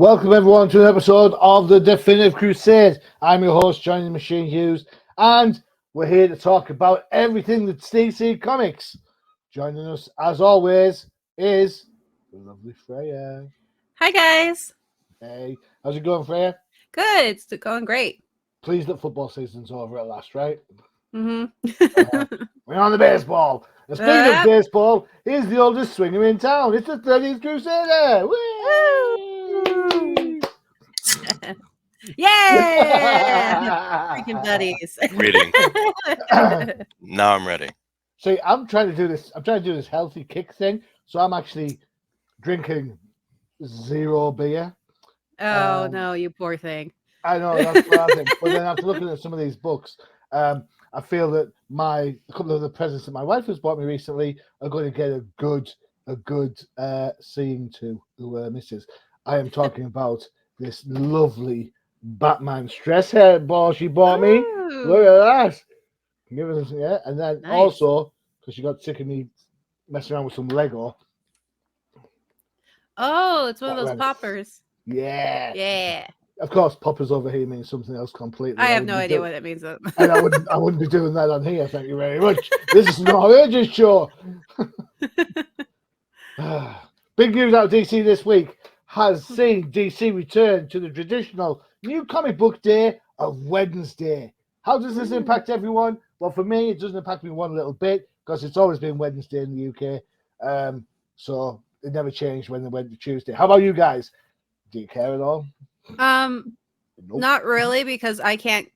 Welcome everyone to an episode of the Definitive Crusade. I'm your host, Johnny the Machine Hughes, and we're here to talk about everything that's DC Comics. Joining us, as always, is the lovely Freyja. Hi, guys. Hey, how's it going, Freyja? Good. It's going great. Pleased that football season's over at last, right? Mm-hmm. We're on the baseball. And speaking of baseball, here's the oldest swinger in town. It's the 30th Crusader. Whee! Yeah! Freaking buddies. Reading. Now I'm ready. See, I'm trying to do this healthy kick thing. So I'm actually drinking zero beer. Oh, no, you poor thing. I know, that's what I think. But then after looking at some of these books, I feel that a couple of the presents that my wife has bought me recently are going to get a good seeing to misses. I am talking about this lovely Batman stress head ball she bought me. Look at that. Give us, yeah. And then also, because she got sick of me messing around with some Lego. Oh, it's one of those poppers. Yeah. Yeah. Of course, poppers over here means something else completely. I have no idea what it means. And I wouldn't be doing that on here. Thank you very much. This is an outrageous show. Big news out of DC this week has seen DC return to the traditional new comic book day of Wednesday. How does this impact everyone? Well, for me, it doesn't impact me one little bit because it's always been Wednesday in the UK. So it never changed when they went to Tuesday. How about you guys? Do you care at all? Nope. Not really, because I can't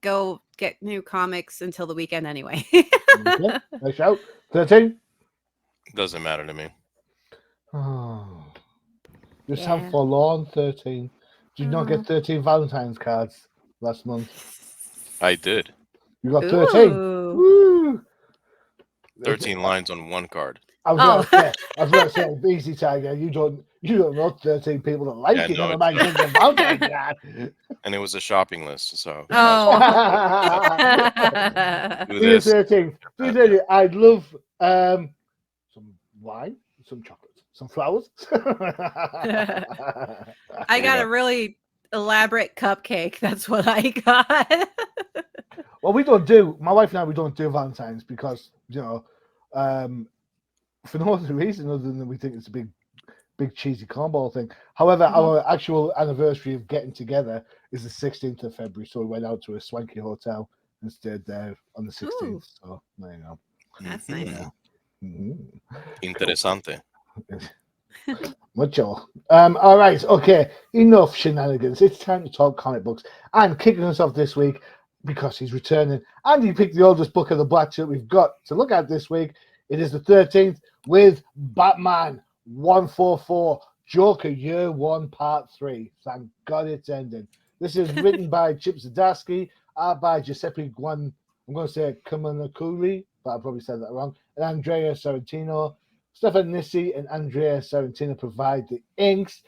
go get new comics until the weekend anyway. Okay. Nice out. 13? Doesn't matter to me. Oh, you sound forlorn. 13. Did you not get 13 Valentine's cards last month? I did. You got 13. Woo! 13 lines on one card. I was going to say, easy Tiger. You don't know 13 people that like you. Never mind getting a Valentine's card. And it was a shopping list, so. Oh. Do this. 13. I'd love some wine, some chocolate, some flowers. I got a really elaborate cupcake. That's what I got. Well, my wife and I, we don't do Valentine's because, for no other reason other than we think it's a big cheesy cornball thing. However, our actual anniversary of getting together is the 16th of February, so we went out to a swanky hotel and stayed there on the 16th. Ooh. So there you go. That's nice. Yeah. Interesante. Mucho. All right, okay. Enough shenanigans. It's time to talk comic books. And kicking us off this week, because he's returning, and he picked the oldest book of the batch that we've got to look at this week. It is the 13th with Batman 144 Joker Year 1 Part 3. Thank God it's ending. This is written by Chip Zdarsky, art by Giuseppe I'm going to say Kamanakuli, but I probably said that wrong, and Andrea Sorrentino. Stefan Nissi and Andrea Sorrentino provide the inks.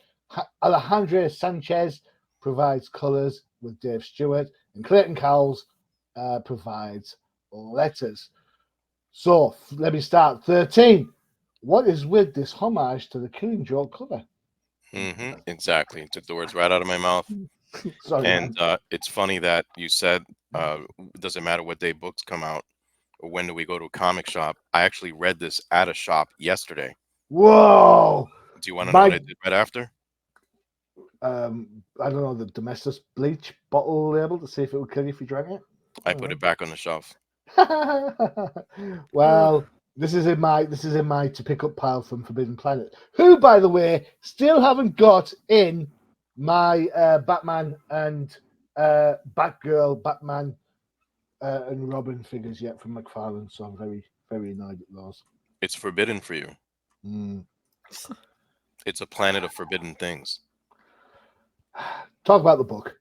Alejandro Sanchez provides colors with Dave Stewart, and Clayton Cowles provides letters. So let me start. 13. What is with this homage to the Killing Joke cover? Exactly. Took the words right out of my mouth. Sorry, and it's funny that you said it doesn't matter what day books come out or when do we go to a comic shop. I actually read this at a shop yesterday. Whoa! Do you want to know what I did right after? I don't know, the Domestos bleach bottle label to see if it would kill you if you drank it. I put it back on the shelf. Well, this is in my to pick up pile from Forbidden Planet, who, by the way, still haven't got in my Batman and Batgirl, Batman and Robin figures yet from McFarlane. So I'm very, very annoyed at those. It's forbidden for you. It's a planet of forbidden things. Talk about the book.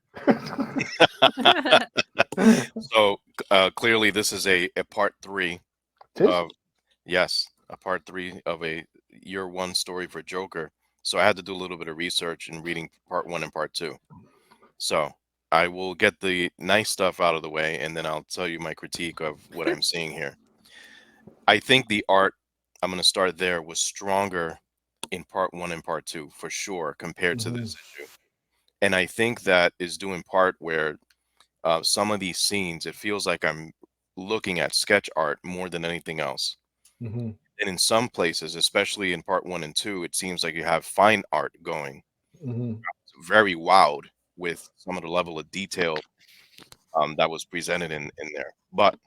So clearly this is a part 3 of a part 3 of a year 1 story for Joker. So I had to do a little bit of research in reading part 1 and part 2. So I will get the nice stuff out of the way and then I'll tell you my critique of what I'm seeing here. I think the art, I'm going to start there, was stronger in part 1 and part 2 for sure compared to this issue. And I think that is due in part where some of these scenes, it feels like I'm looking at sketch art more than anything else. Mm-hmm. And in some places, especially in part 1 and 2, it seems like you have fine art going. Mm-hmm. Very wowed with some of the level of detail that was presented in there. But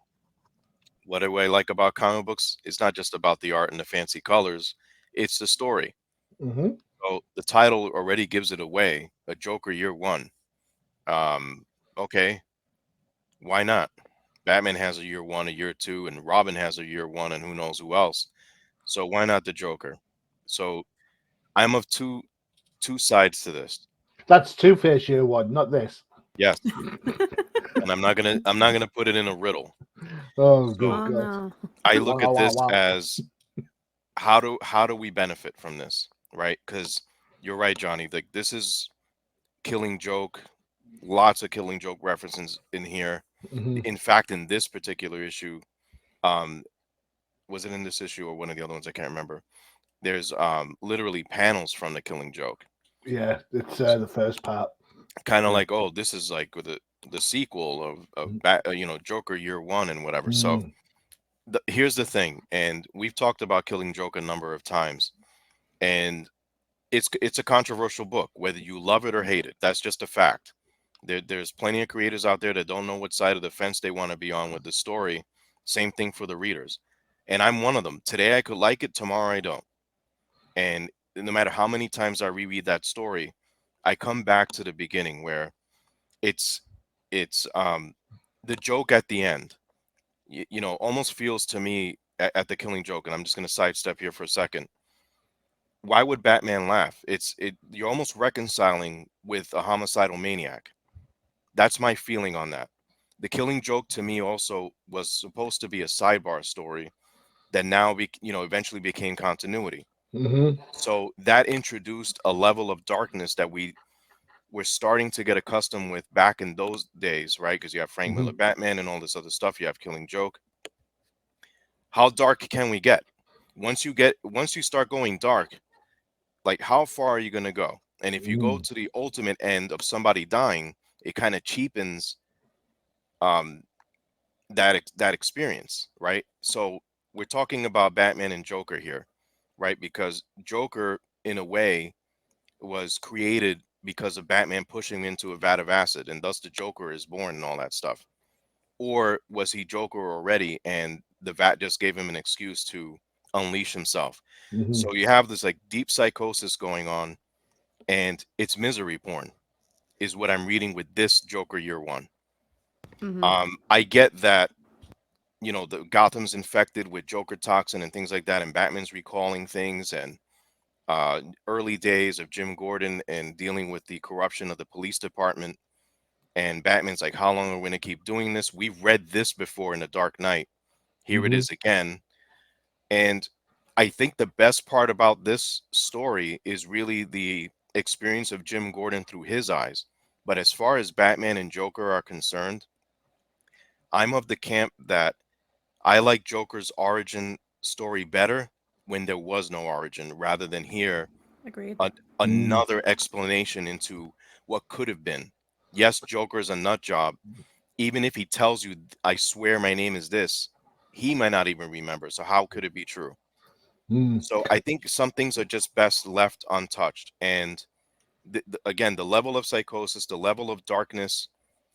what do I like about comic books? It's not just about the art and the fancy colors, it's the story. Mm-hmm. So the title already gives it away. A Joker Year One. Um, okay, why not? Batman has a year one, a year two, and Robin has a year one, and who knows who else. So why not the Joker? So I'm of two sides to this. That's Two-Face year one, not this. Yes, and I'm not gonna put it in a riddle. Oh, good So Oh God. no. I Wow, look wow, at wow, this wow. as how do we benefit from this, right? Because you're right, Johnny. Like this is Killing Joke, lots of Killing Joke references in here. Mm-hmm. In fact, in this particular issue, um, was it in this issue or one of the other ones? I can't remember. There's literally panels from the Killing Joke, Yeah, it's the first part. kind of Yeah. like, oh, this is like the sequel of Joker Year One and whatever. So Mm-hmm. here's the thing, and we've talked about Killing Joke a number of times, and it's a controversial book, whether you love it or hate it. That's just a fact. There's plenty of creators out there that don't know what side of the fence they want to be on with the story. Same thing for the readers, and I'm one of them. Today I could like it, tomorrow I don't. And no matter how many times I reread that story, I come back to the beginning where it's it's the joke at the end. Almost feels to me at the Killing Joke, and I'm just going to sidestep here for a second. Why would Batman laugh? You're almost reconciling with a homicidal maniac. That's my feeling on that. The Killing Joke to me also was supposed to be a sidebar story that now eventually became continuity. Mm-hmm. So that introduced a level of darkness that we were starting to get accustomed with back in those days, right? Because you have Frank Miller Mm-hmm. Batman and all this other stuff. You have Killing Joke. How dark can we get? Once you start going dark, like how far are you going to go? And if you go Mm-hmm. to the ultimate end of somebody dying, it kind of cheapens um that experience, right? So we're talking about Batman and Joker here, right? Because Joker in a way was created because of Batman pushing him into a vat of acid, and thus the Joker is born and all that stuff. Or was he Joker already and the vat just gave him an excuse to unleash himself? Mm-hmm. So you have this like deep psychosis going on, and it's misery porn is what I'm reading with this Joker Year One. Hmm. I get that, the Gotham's infected with Joker toxin and things like that, and Batman's recalling things, and early days of Jim Gordon and dealing with the corruption of the police department. And Batman's like, how long are we going to keep doing this? We've read this before in The Dark Knight. Here it Mm-hmm. is again. And I think the best part about this story is really the experience of Jim Gordon through his eyes. But as far as Batman and Joker are concerned, I'm of the camp that I like Joker's origin story better when there was no origin rather than here Agreed. Mm-hmm. another explanation into what could have been. Yes, Joker's a nut job. Even if he tells you, I swear my name is this, he might not even remember. So how could it be true? Mm-hmm. So I think some things are just best left untouched. And again, the level of psychosis, the level of darkness,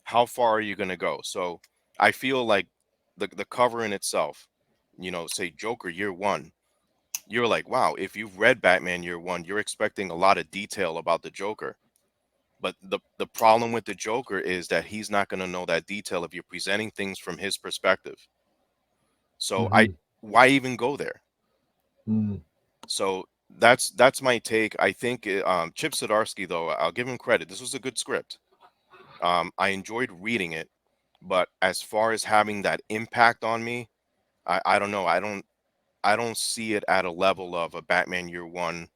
how far are you going to go? So I feel like the cover in itself, say Joker Year One, you're like, wow, if you've read Batman Year One, you're expecting a lot of detail about the Joker. But the problem with the Joker is that he's not going to know that detail if you're presenting things from his perspective. So Mm-hmm. why even go there? Mm-hmm. So that's my take. I think Chip Zdarsky, though, I'll give him credit. This was a good script. I enjoyed reading it, but as far as having that impact on me, I don't know. I don't see it at a level of a Batman Year One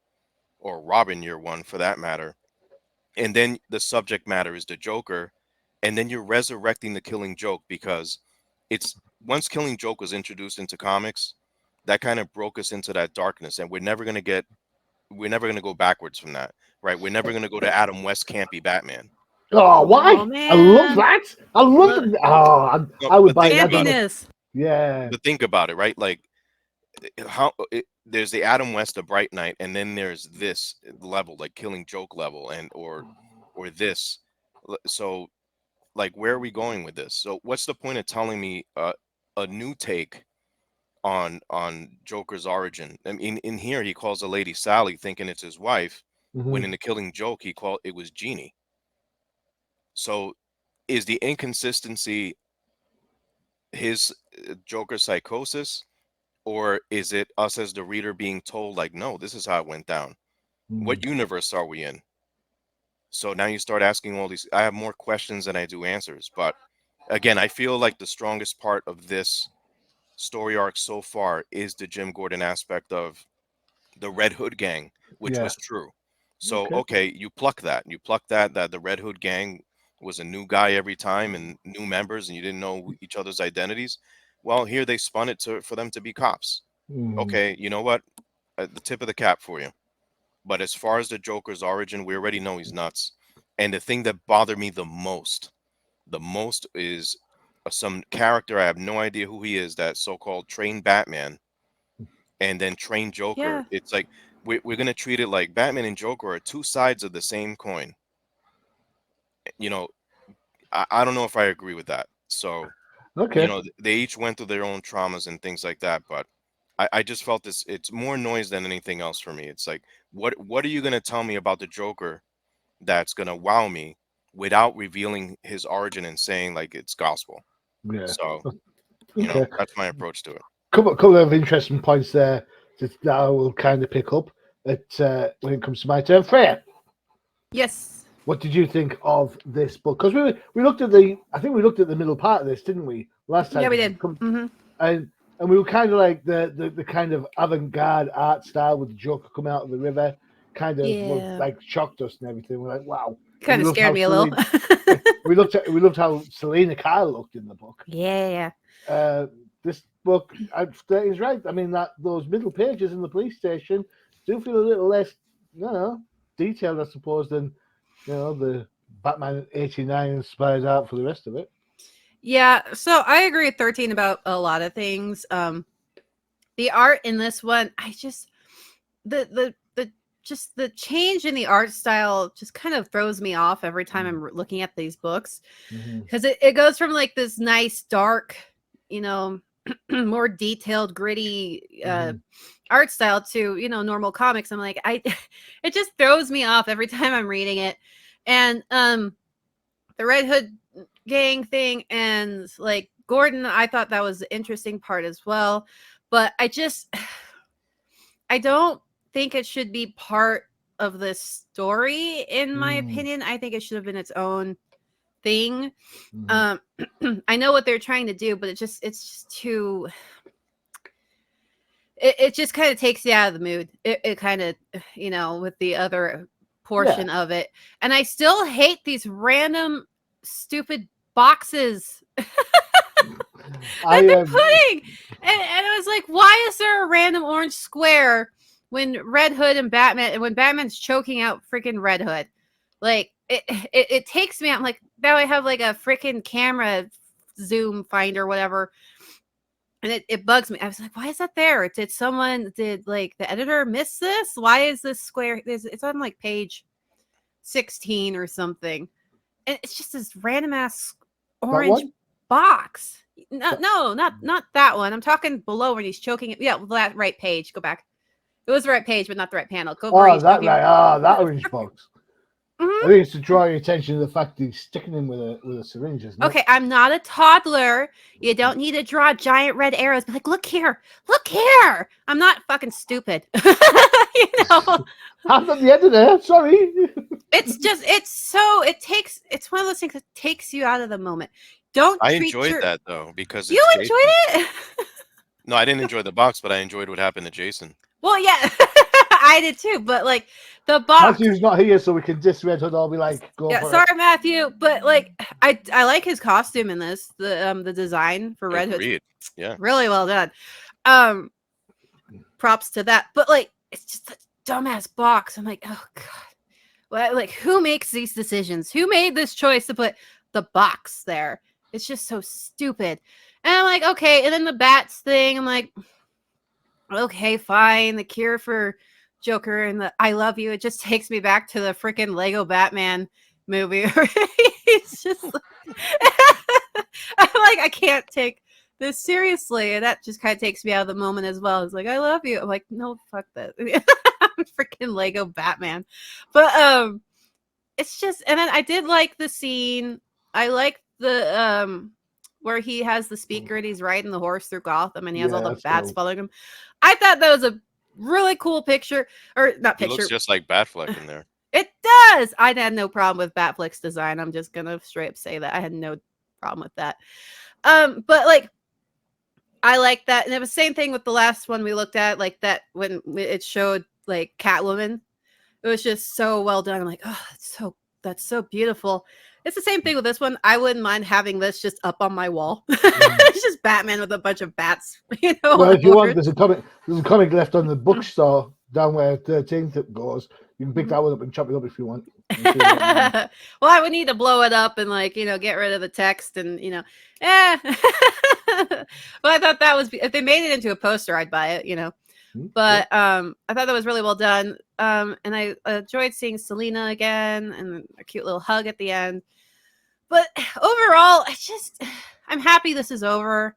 or Robin Year One for that matter. And then the subject matter is the Joker, and then you're resurrecting the Killing Joke because it's once Killing Joke was introduced into comics, that kind of broke us into that darkness, and we're never going to get we're never going to go backwards from that, right? We're never going to go to Adam West campy Batman. Oh, why? Oh, I love man. that. I love it. Oh, No, I would but buy think that. about it. Campiness. Yeah. But think about it, right? Like there's the Adam West of Bright Knight, and then there's this level, like Killing Joke level, and or this. So, like, where are we going with this? So, what's the point of telling me a new take on Joker's origin? I mean, in here he calls a lady Sally, thinking it's his wife, when in the Killing Joke he called it was Jeannie. So, is the inconsistency his Joker psychosis? Or is it us as the reader being told, like, no, this is how it went down? What universe are we in? So now you start asking all these. I have more questions than I do answers. But again, I feel like the strongest part of this story arc so far is the Jim Gordon aspect of the Red Hood gang, which was true. So, okay, you pluck that. You pluck that the Red Hood gang was a new guy every time and new members, and you didn't know each other's identities. Well, here they spun it for them to be cops. Okay, you know what? The tip of the cap for you. But as far as the Joker's origin, we already know he's nuts. And the thing that bothered me the most is some character, I have no idea who he is, that so-called trained Batman and then trained Joker. Yeah. It's like we're going to treat it like Batman and Joker are two sides of the same coin. You know, I don't know if I agree with that. So, you know, they each went through their own traumas and things like that. But I just felt it's more noise than anything else for me. It's like, what are you going to tell me about the Joker that's going to wow me without revealing his origin and saying like it's gospel? Yeah. So, you know, that's my approach to it. Couple of interesting points there that I will kind of pick up at when it comes to my turn. Freyja, Yes. what did you think of this book? Because we looked at the middle part of this, didn't we? Last time. Yeah, we did. And we were kind of like the kind of avant-garde art style with the Joker coming out of the river, kind of like shocked us and everything. We're like, wow. Kind of scared me a little. we looked how Selena Kyle looked in the book. Yeah. This book, is right. I mean, those middle pages in the police station do feel a little less, detailed, I suppose, than the Batman '89 inspired art for the rest of it. Yeah, so I agree with 13 about a lot of things. The art in this one, I just the change in the art style just kind of throws me off every time I'm looking at these books, because it goes from like this nice dark, more detailed, gritty art style to normal comics. I'm like, it just throws me off every time I'm reading it. And the Red Hood gang thing and like Gordon, I thought that was the interesting part as well, but I don't think it should be part of the story, in my opinion. I think it should have been its own thing. I know what they're trying to do, but it's just too, it just kind of takes you out of the mood. It kind of, with the other portion of it. And I still hate these random stupid boxes that they're putting. And I was like, why is there a random orange square when Red Hood and Batman's choking out freaking Red Hood? Like, it takes me out. I'm like, now I have like a freaking camera zoom finder, whatever. And it bugs me. I was like, why is that there? Did like the editor miss this? Why is this square? It's on like page 16 or something. And it's just this random ass orange box. No, not that one. I'm talking below when he's choking it. Yeah, that right page. Go back. It was the right page, but not the right panel. Go that right. That orange box. I think it's to draw your attention to the fact that he's sticking him with a syringe, isn't it? Okay, I'm not a toddler. You don't need to draw giant red arrows. But like, look here. I'm not fucking stupid. I'm not the editor. Sorry. It's one of those things that takes you out of the moment. I enjoyed that though, because you enjoyed it. No, I didn't enjoy the box, but I enjoyed what happened to Jason. Well, yeah, I did too. But like the box, Matthew's not here, so we can diss Red Hood. I'll be like, go. Yeah, for sorry, it. Matthew, but like I like his costume in this. The design for Red Hood, yeah, really well done. Props to that. But like, it's just dumbass box. I'm like, oh god, well, like who makes these decisions? Who made this choice to put the box there? It's just so stupid. And I'm like, okay. And then the bats thing, I'm like, okay, fine. The cure for Joker and the I love you. It just takes me back to the freaking Lego Batman movie. It's just like, I'm like, I can't take this seriously. And that just kind of takes me out of the moment as well. It's like, I love you. I'm like, no, fuck that. I'm freaking Lego Batman. But it's just, and then I did like the scene. I like the where he has the speaker and he's riding the horse through Gotham and he has all the bats following him. I thought that was a really cool picture, or not picture. It looks just like Batfleck in there. It does. I had no problem with Batfleck's design. I'm just gonna straight up say that I had no problem with that. But like, I like that, and it was the same thing with the last one we looked at, like that when it showed like Catwoman. It was just so well done. I'm like, oh, that's so beautiful. It's the same thing with this one. I wouldn't mind having this just up on my wall. It's just Batman with a bunch of bats. You know. Well, if you want, there's a comic left on the bookstore down where 13th goes. You can pick that one up and chop it up if you want. Well, I would need to blow it up and like, get rid of the text and But I thought that was, if they made it into a poster, I'd buy it, But I thought that was really well done. And I enjoyed seeing Selena again and a cute little hug at the end. But overall, I'm happy this is over.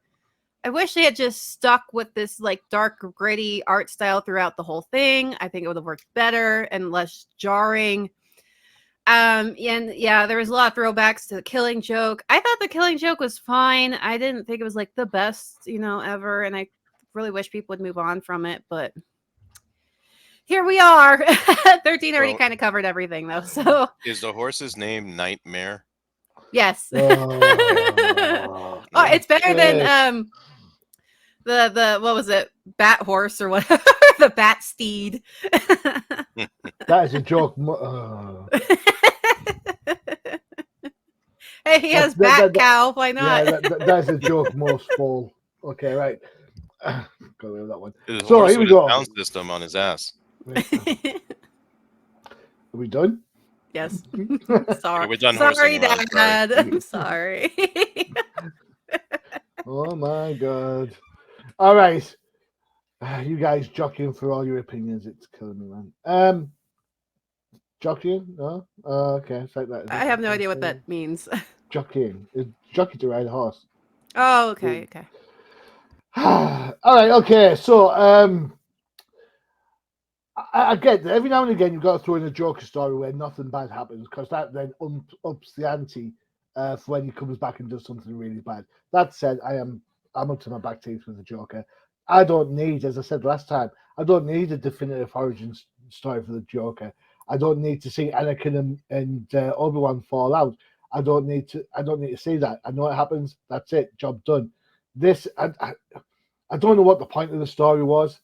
I wish they had just stuck with this like dark, gritty art style throughout the whole thing. I think it would have worked better and less jarring. And yeah, there was a lot of throwbacks to the Killing Joke. I thought the Killing Joke was fine. I didn't think it was like the best, ever. And I really wish people would move on from it, but here we are. 13 already kind of covered everything though. So is the horse's name Nightmare? Yes. It's better than the what was it? Bat horse or whatever. The Bat Steed. That is a joke. Hey, he has Bat Cow. Why not? Yeah, that's a joke most full. Okay, right. Got rid of that one. So here we go. Sound system on his ass. Are we done? Yes. Sorry. We're done. Sorry, Dad. I'm sorry. Oh my God. All right. You guys jockeying for all your opinions. It's killing me, man. Jockeying? No? Okay. It's like that. I have no idea what that means. Jockeying. It's jockey to ride a horse. Oh, okay. Okay. All right. Okay. So, I get that every now and again you've got to throw in a Joker story where nothing bad happens because that then ups the ante for when he comes back and does something really bad. That said, I'm up to my back teeth with the Joker. I don't need, as I said last time, I don't need a definitive origin story for the Joker. I don't need to see Anakin and Obi-Wan fall out. I don't need to see that. I know it happens. That's it. Job done. This I don't know what the point of the story was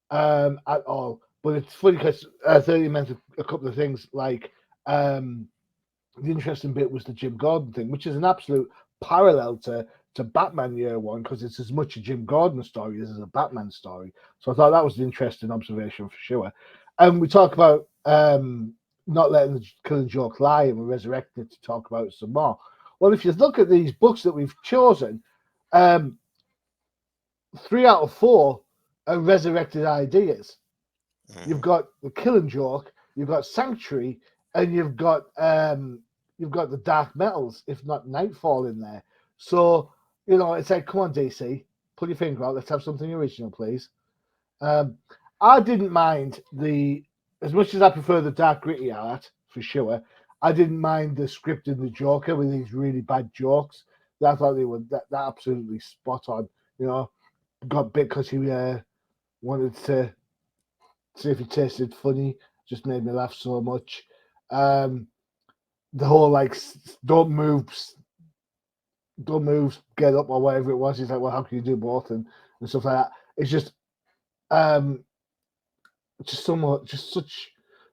at all. But it's funny because 30 meant a couple of things like the interesting bit was the Jim Gordon thing, which is an absolute parallel to Batman Year One because it's as much a Jim Gordon story as a Batman story. So I thought that was an interesting observation for sure. And we talk about not letting the Killing Joke lie, and we're resurrecting it to talk about it some more. Well, if you look at these books that we've chosen, 3 out of 4 are resurrected ideas. You've got the Killing Joke, you've got Sanctuary, and you've got the Dark Metals, if not Nightfall, in there. So it's like, come on, DC, put your finger out. Let's have something original, please. I didn't mind as much as I prefer the dark, gritty art for sure. I didn't mind the script in the Joker with these really bad jokes. I thought they were that absolutely spot on. Got bit because he wanted to see if it tasted funny. Just made me laugh so much. The whole like don't move, get up or whatever it was. He's like, well, how can you do both and stuff like that. It's just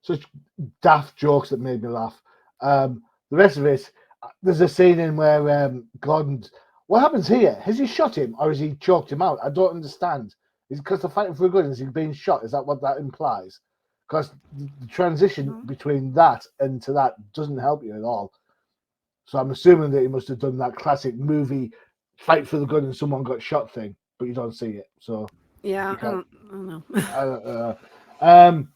such daft jokes that made me laugh. The rest of it, there's a scene in where Gordon. What happens here? Has he shot him or has he choked him out? I don't understand. Is it because they're fighting for a gun? Is he being shot? Is that what that implies? because the transition between that and to that doesn't help you at all. So I'm assuming that he must have done that classic movie fight for the gun and someone got shot thing, but you don't see it. So yeah, I don't know.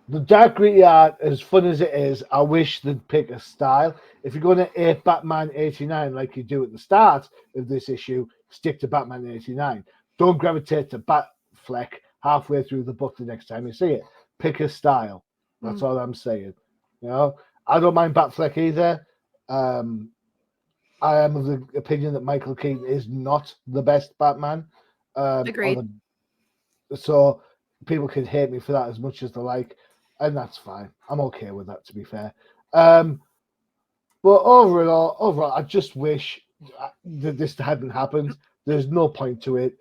The dark gritty art, as fun as it is, I wish they'd pick a style. If you're going to ape Batman 89 like you do at the start of this issue, stick to Batman 89. Don't gravitate to Batfleck halfway through the book the next time you see it. Pick a style. That's all I'm saying. You know, I don't mind Batfleck either. I am of the opinion that Michael Keaton is not the best Batman. Agreed. So people can hate me for that as much as they like, and that's fine. I'm okay with that, to be fair. But overall, I just wish that this hadn't happened. There's no point to it.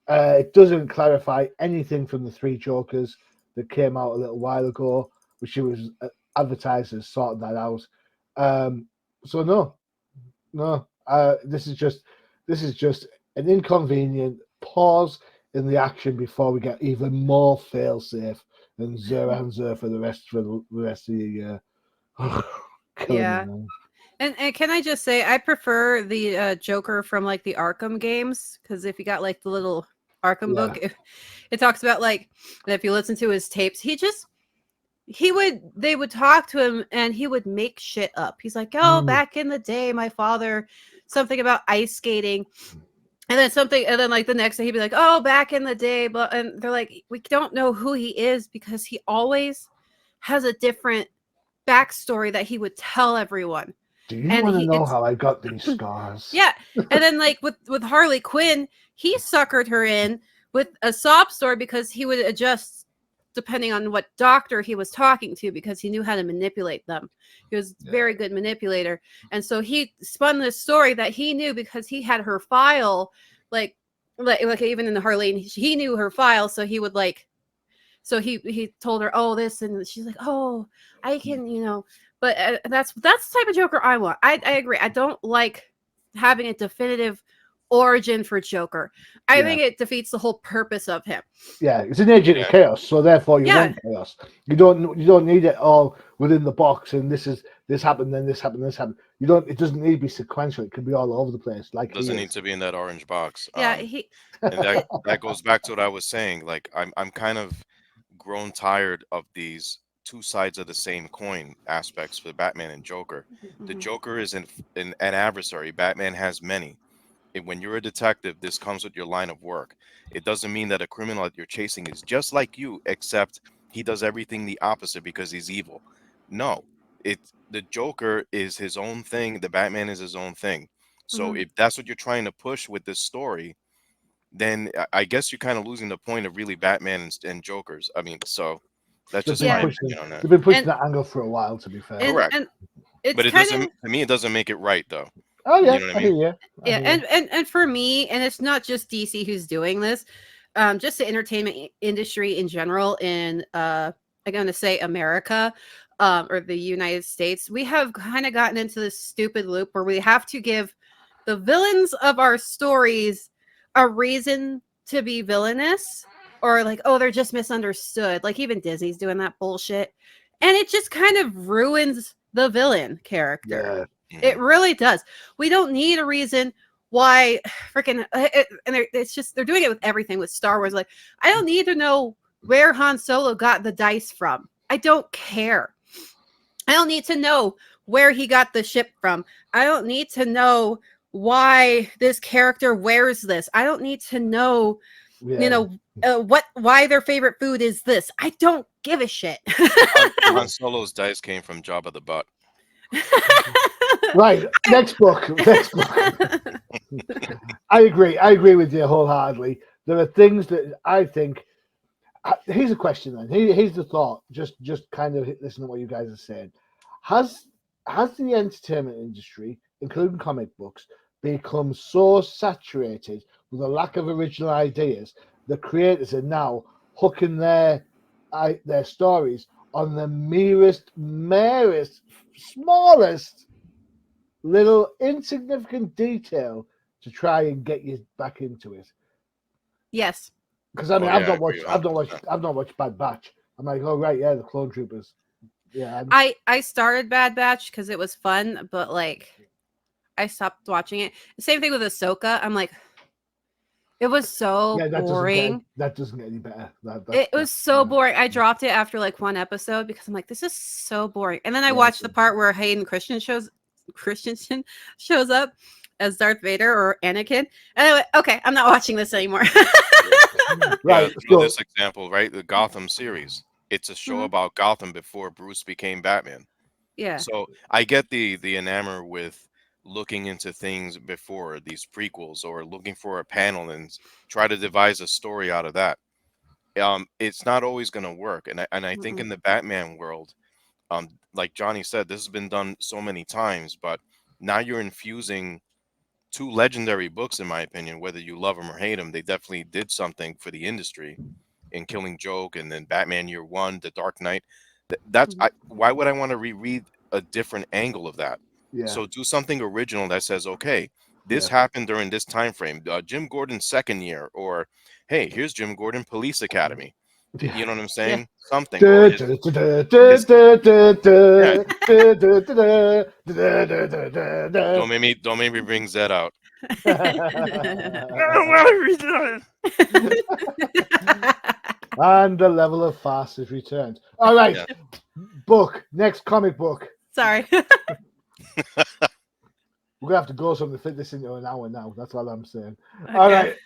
It doesn't clarify anything from the three Jokers that came out a little while ago, which it was advertised as sorting that out. So no. This is just an inconvenient pause in the action before we get even more fail-safe and Zer for the rest of the year. Yeah. And can I just say, I prefer the Joker from like the Arkham games, because if you got like the little Arkham book, it talks about like that if you listen to his tapes, they would talk to him and he would make shit up. He's like, oh, back in the day, my father, something about ice skating. And then like the next day he'd be like, oh, back in the day. And they're like, we don't know who he is because he always has a different backstory that he would tell everyone. Do you want to know how I got these scars? Yeah. And then like with Harley Quinn, he suckered her in with a sob story because he would adjust depending on what doctor he was talking to, because he knew how to manipulate them. He was a very good manipulator. And so he spun this story that he knew because he had her file, like even in the Harley, he knew her file. So he would so he told her, oh, this, and she's like, oh, I can, but that's the type of Joker I want. I agree. I don't like having a definitive origin for Joker. I think it defeats the whole purpose of him. Yeah, it's an agent of chaos, so therefore you want chaos. You don't need it all within the box. And this happened, then this happened, this happened. It doesn't need to be sequential. It can be all over the place. Like it doesn't need to be in that orange box. Yeah, and that goes back to what I was saying. Like I'm kind of grown tired of these two sides of the same coin aspects for Batman and Joker. The Joker is an adversary. Batman has many. When you're a detective, this comes with your line of work. It doesn't mean that a criminal that you're chasing is just like you, except he does everything the opposite because he's evil. No, the Joker is his own thing. The Batman is his own thing. So if that's what you're trying to push with this story, then I guess you're kind of losing the point of really Batman and Jokers. I mean, so that's just my opinion on that. They've been pushing that angle for a while, to be fair. Correct. But to me, it doesn't make it right, though. Oh yeah, you know what I mean? And for me, and it's not just DC who's doing this, just the entertainment industry in general in I'm going to say America, or the United States, we have kind of gotten into this stupid loop where we have to give the villains of our stories a reason to be villainous, or like, oh, they're just misunderstood. Like even Disney's doing that bullshit, and it just kind of ruins the villain character. Yeah. It really does. We don't need a reason why freaking it's just they're doing it with everything with Star Wars. Like, I don't need to know where Han Solo got the dice from. I don't care. I don't need to know where he got the ship from. I don't need to know why this character wears this. I don't need to know why their favorite food is this. I don't give a shit. Han Solo's dice came from Jabba the Butt. Right. Next book. I agree with you wholeheartedly. There are things that I think. Here's a question then. Here's the thought. Just kind of listen to what you guys are saying. Has the entertainment industry, including comic books, become so saturated with a lack of original ideas that creators are now hooking their stories on the merest, smallest little insignificant detail to try and get you back into it? Yes. Because I mean, I've not watched Bad Batch, I'm like, oh right, yeah, the Clone Troopers. Yeah. I started Bad Batch because it was fun, but like I stopped watching it. Same thing with Ahsoka. I'm like, it was so boring. That doesn't get any better. It was so boring. I dropped it after like one episode because I'm like, this is so boring. And then I watched the part where Hayden Christensen shows up as Darth Vader or Anakin. And I went, okay, I'm not watching this anymore. Right. So this example, right? The Gotham series. It's a show about Gotham before Bruce became Batman. Yeah. So I get the enamor with looking into things before these prequels or looking for a panel and try to devise a story out of that. It's not always going to work. And I think in the Batman world, like Johnny said, this has been done so many times, but now you're infusing two legendary books, in my opinion, whether you love them or hate them. They definitely did something for the industry in Killing Joke and then Batman Year One, The Dark Knight. Why would I want to reread a different angle of that? Yeah. So do something original that says, okay, this happened during this time frame, Jim Gordon's second year, or hey, here's Jim Gordon Police Academy. You know what I'm saying? Something. Don't make me bring Zed out. And the level of fast has returned. All right, next comic book. Sorry. We're gonna have to go something to fit this into an hour now. That's all I'm saying. Okay. All right.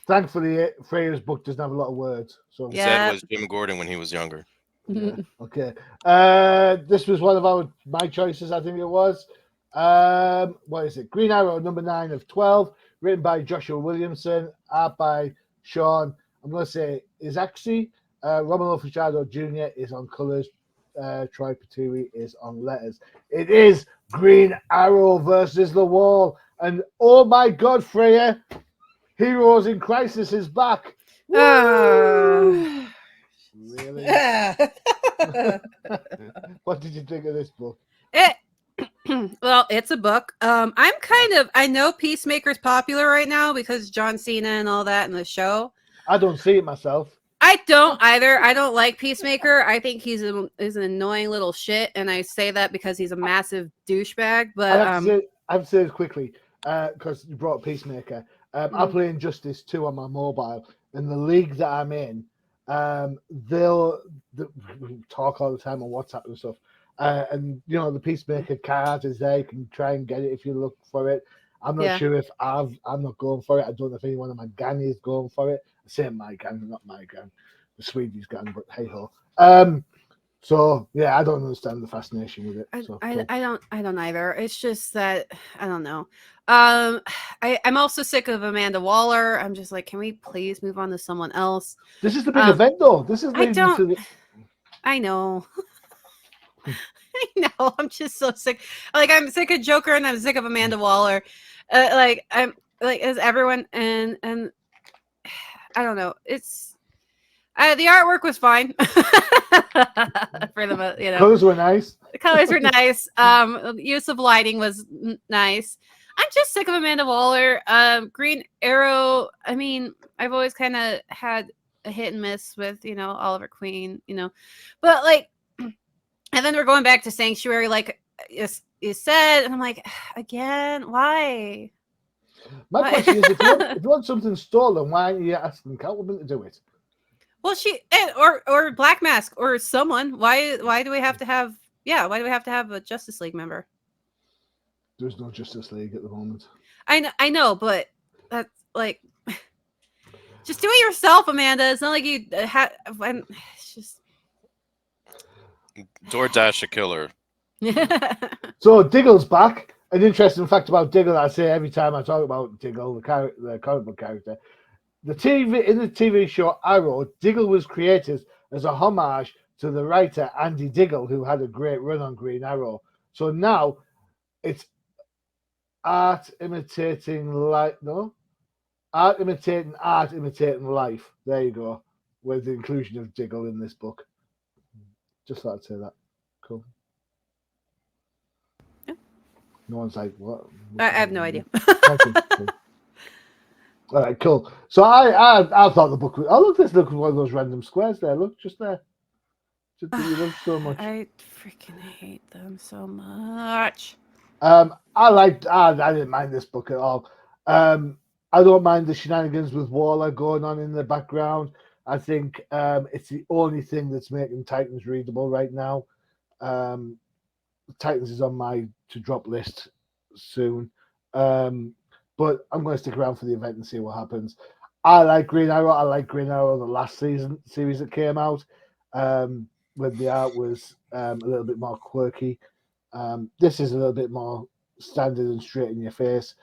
Thankfully, Freyja's book doesn't have a lot of words. So Zed was Jim Gordon when he was younger. Yeah. Okay. This was one of my choices. I think it was. What is it? Green Arrow #9 of 12, written by Joshua Williamson, art by Sean. I'm going to say Izaxi. Romulo Fajardo Jr. is on colors. Troy Paturi is on letters. It is Green Arrow versus the Wall. And oh my God, Freyja, Heroes in Crisis is back. Really? What did you think of this book? Well, it's a book. I know Peacemaker's popular right now because John Cena and all that in the show. I don't see it myself. I don't either. I don't like Peacemaker. I think he's an annoying little shit, and I say that because he's a massive douchebag. But I have to say it quickly because you brought up Peacemaker. I play Injustice 2 on my mobile, and the league that I'm in, they'll talk all the time on WhatsApp and stuff. And you know the Peacemaker card is there. You can try and get it if you look for it. I'm not sure if I'm not going for it. I don't know if anyone of my gang is going for it. I say my gang, not my gang, the Swedish gang. But hey ho. So yeah, I don't understand the fascination with it. I don't either. It's just that I don't know. I'm also sick of Amanda Waller. I'm just like, can we please move on to someone else? This is the big event, though. This is. I know. I know. I'm just so sick. Like I'm sick of Joker, and I'm sick of Amanda Waller. I'm like as everyone, and I don't know. It's the artwork was fine for the colors were nice. The colors were nice. Use of lighting was nice. I'm just sick of Amanda Waller. Green Arrow. I mean, I've always kind of had a hit and miss with Oliver Queen. But like. And then we're going back to Sanctuary, like you said, and I'm like, again, why? My question is, if you want something stolen, why aren't you asking Catwoman to do it? Well, or Black Mask or someone. Why do we have to have? Yeah, why do we have to have a Justice League member? There's no Justice League at the moment. I know, but that's like, just do it yourself, Amanda. It's not like you had. It's just. DoorDash a killer. So Diggle's back. An interesting fact about Diggle, I say every time I talk about Diggle, the comic book character. In the TV show Arrow, Diggle was created as a homage to the writer Andy Diggle, who had a great run on Green Arrow. So now it's art imitating life. No, art imitating life. There you go. With the inclusion of Diggle in this book. Just thought I'd say that. Cool. Yeah. No one's like, what? I have no idea. All right, cool. So I thought the book was... Oh, look, this looks like one of those random squares there. Look, just there. that you love so much. I freaking hate them so much. I didn't mind this book at all. I don't mind the shenanigans with Waller going on in the background. I think it's the only thing that's making Titans readable right now. Titans is on my to drop list soon. But I'm going to stick around for the event and see what happens. I like Green Arrow. I like Green Arrow the last series that came out, when the art was a little bit more quirky. This is a little bit more standard and straight in your face.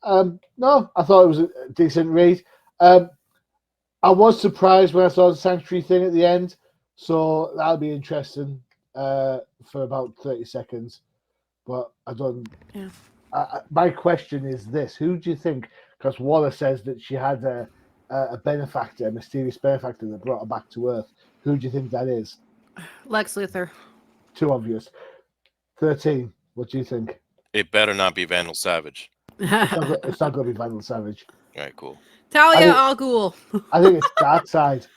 No, I thought it was a decent read. I was surprised when I saw the Sanctuary thing at the end, so that'll be interesting for about 30 seconds. But I don't. Yeah. My question is this: who do you think? Because Waller says that she had a benefactor, a mysterious benefactor that brought her back to Earth. Who do you think that is? Lex Luthor. Too obvious. 13. What do you think? It better not be Vandal Savage. It's not going to be Vandal Savage. All right, cool. Talia al Ghul. I think it's Darkseid.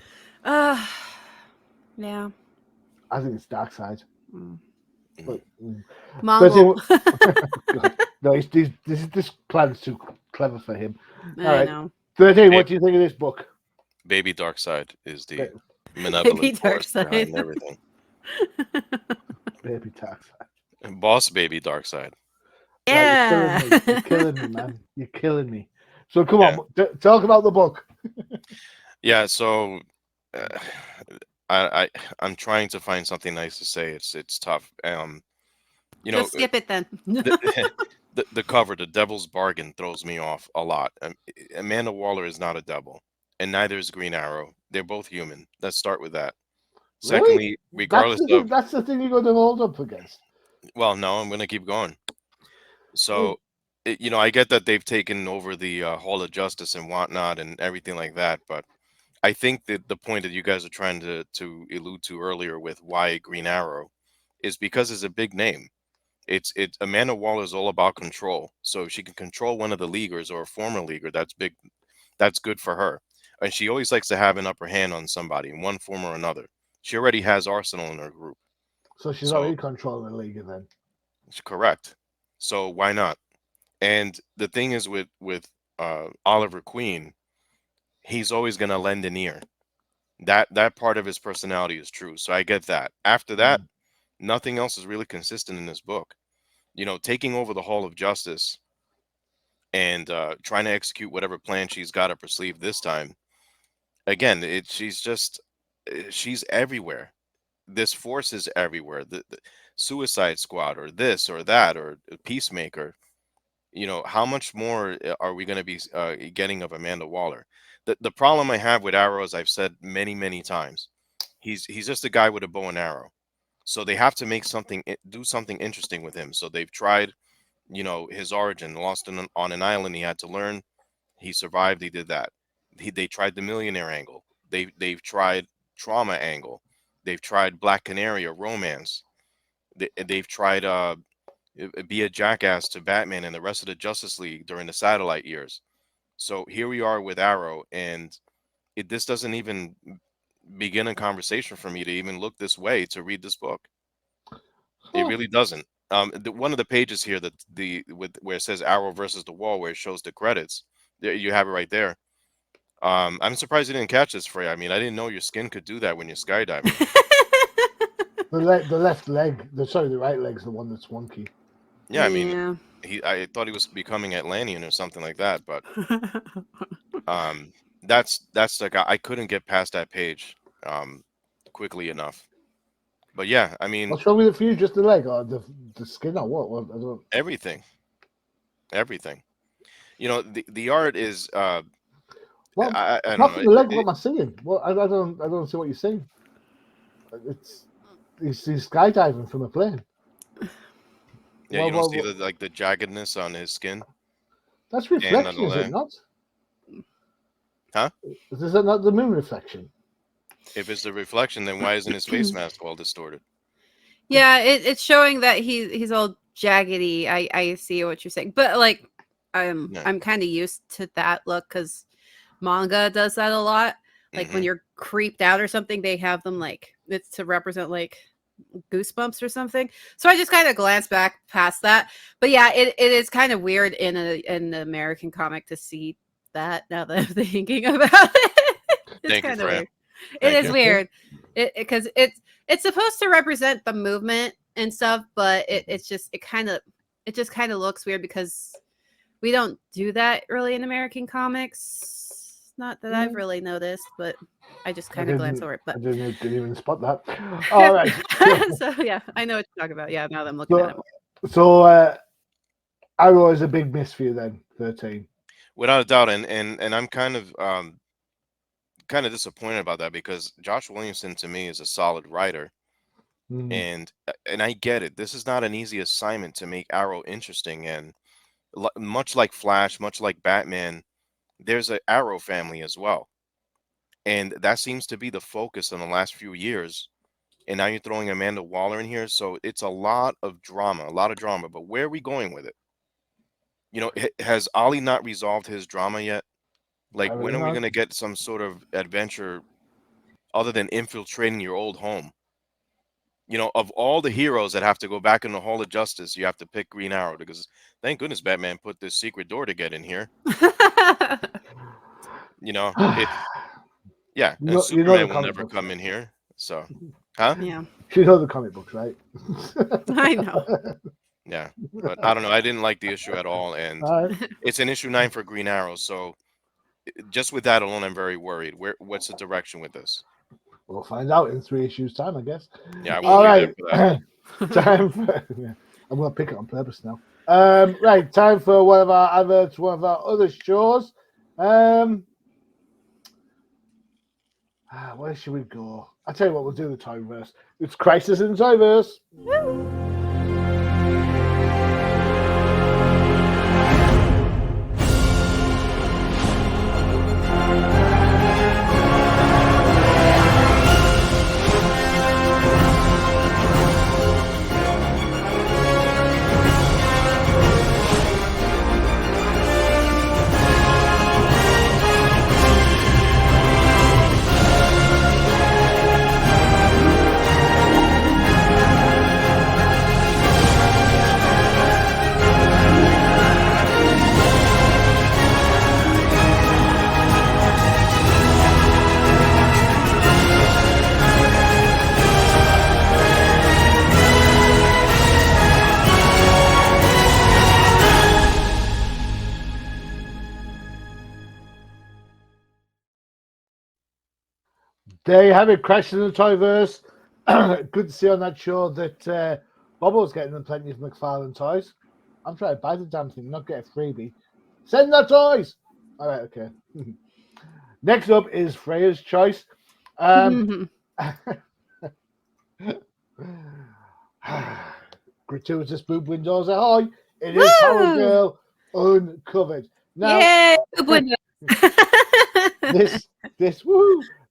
Yeah. I think it's Darkseid. But, Mongol. no, this plan's too clever for him. All I right. know. 13, what do you think of this book? Baby Darkseid is the malevolent force behind everything. Baby Darkseid. And Boss Baby Darkseid. Yeah. Right, you're killing me, man. You're killing me. So come on, talk about the book. Yeah, so I'm trying to find something nice to say. It's tough. Just skip it then. The cover, The Devil's Bargain, throws me off a lot. Amanda Waller is not a devil, and neither is Green Arrow. They're both human. Let's start with that. Really? Secondly, regardless that's the thing you're going to hold up against. Well, no, I'm going to keep going. So, I get that they've taken over the Hall of Justice and whatnot and everything like that, but I think that the point that you guys are trying to allude to earlier with why Green Arrow is because it's a big name. It's Amanda Waller is all about control. So if she can control one of the leaguers or a former leaguer, that's big. That's good for her. And she always likes to have an upper hand on somebody in one form or another. She already has Arsenal in her group. So she's already controlling the league then. Correct. So why not? And the thing is with Oliver Queen, he's always going to lend an ear. That part of his personality is true. So I get that. After that, nothing else is really consistent in this book. Taking over the Hall of Justice and trying to execute whatever plan she's got up her sleeve this time. Again, she's everywhere. This force is everywhere. The Suicide Squad or this or that or Peacemaker. How much more are we going to be getting of Amanda Waller? The problem I have with Arrow, as I've said many, many times, he's just a guy with a bow and arrow. So they have to do something interesting with him. So they've tried, his origin, lost on an island. He had to learn. He survived. He did that. They tried the millionaire angle. They've tried trauma angle. They've tried Black Canary or romance. They've tried be a jackass to Batman and the rest of the Justice League during the Satellite years. So here we are with Arrow, and this doesn't even begin a conversation for me to even look this way to read this book. It really doesn't. One of the pages here where it says Arrow versus the Wall, where it shows the credits, there you have it right there. I'm surprised you didn't catch this, Frey. I mean, I didn't know your skin could do that when you're skydiving. The left leg, the right leg's the one that's wonky. Yeah, I mean, I thought he was becoming Atlantean or something like that, but that's like I couldn't get past that page quickly enough. But yeah, I mean, what's wrong with it for you? Just the leg or the skin or what? I don't... Everything. The art is well, I don't apart know. from the leg, what am I seeing? Well, I don't see what you're saying. He's skydiving from a plane. Yeah, you don't see the jaggedness on his skin. That's reflection, is it not? Huh? Is that not the moon reflection? If it's the reflection, then why isn't his face mask all distorted? Yeah, it's showing that he's all jaggedy. I see what you're saying, but like I'm kind of used to that look because manga does that a lot. like when you're creeped out or something, they have them like it's to represent like goosebumps or something. So I just kind of glanced back past that. But yeah, it is kind of weird in an American comic to see that now that I'm thinking about it. It's kind of weird. It is weird. Because it's supposed to represent the movement and stuff, but it just kind of looks weird because we don't do that really in American comics. Not that I've really noticed, but I just kind of glanced over it. But I didn't even spot that. All right. So yeah, I know what you're talking about. Yeah, now that I'm looking at it more. So Arrow is a big miss for you then, 13. Without a doubt, and I'm kind of disappointed about that because Josh Williamson to me is a solid writer. And I get it. This is not an easy assignment to make Arrow interesting, and much like Flash, much like Batman, there's an Arrow family as well, and that seems to be the focus in the last few years. And now you're throwing Amanda Waller in here, so it's a lot of drama. But where are we going with it? You know, has Ollie not resolved his drama yet? Like, when are we going to get some sort of adventure other than infiltrating your old home? You know, of all the heroes that have to go back in the Hall of Justice, you have to pick Green Arrow because thank goodness Batman put this secret door to get in here. You know, Superman will never come in here. So, huh? Yeah. You know the comic books, right? I know. Yeah, but I don't know. I didn't like the issue at all, and it's an issue 9 for Green Arrow. So, just with that alone, I'm very worried. What's the direction with this? We'll find out in 3 issues' time, I guess. Yeah. All right. Time for. Yeah, I'm going to pick it on purpose now. Right. Time for one of our adverts, one of our other shows. Where should we go? I'll tell you what, we'll do the Toyverse. It's Crisis in the Toyverse. There you have it, Crisis in the Toyverse. Good to see on that show that Bobo's getting them plenty of McFarlane toys. I'm trying to buy the damn thing, not get a freebie. Send the toys! All right, okay. Next up is Freyja's Choice. Gratuitous boob windows ahoy! It is Power Girl Uncovered. Now, yay, boob windows!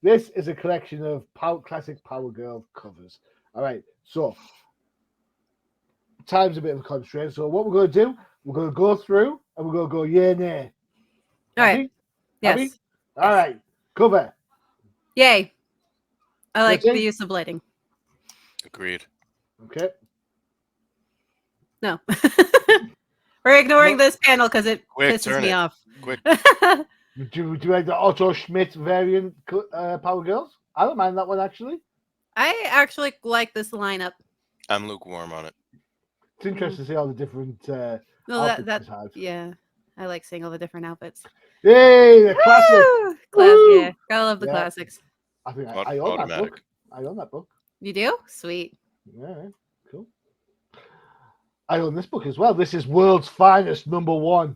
This is a collection of classic Power Girl covers. All right, so time's a bit of a constraint. So what we're going to do, we're going to go through and we're going to go yay, nay. All right. Yes. Happy? All right, cover. Yay. I like the use of lighting. Agreed. Okay. No. We're ignoring this panel because it pisses me off. Quick. Do you like the Otto Schmidt variant Power Girls? I don't mind that one, actually. I actually like this lineup. I'm lukewarm on it. It's interesting to see all the different outfits yeah. I like seeing all the different outfits. Yay, the classic! Yeah, gotta love the classics. I think I own that book. I own that book. You do? Sweet. Yeah, cool. I own this book as well. This is World's Finest #1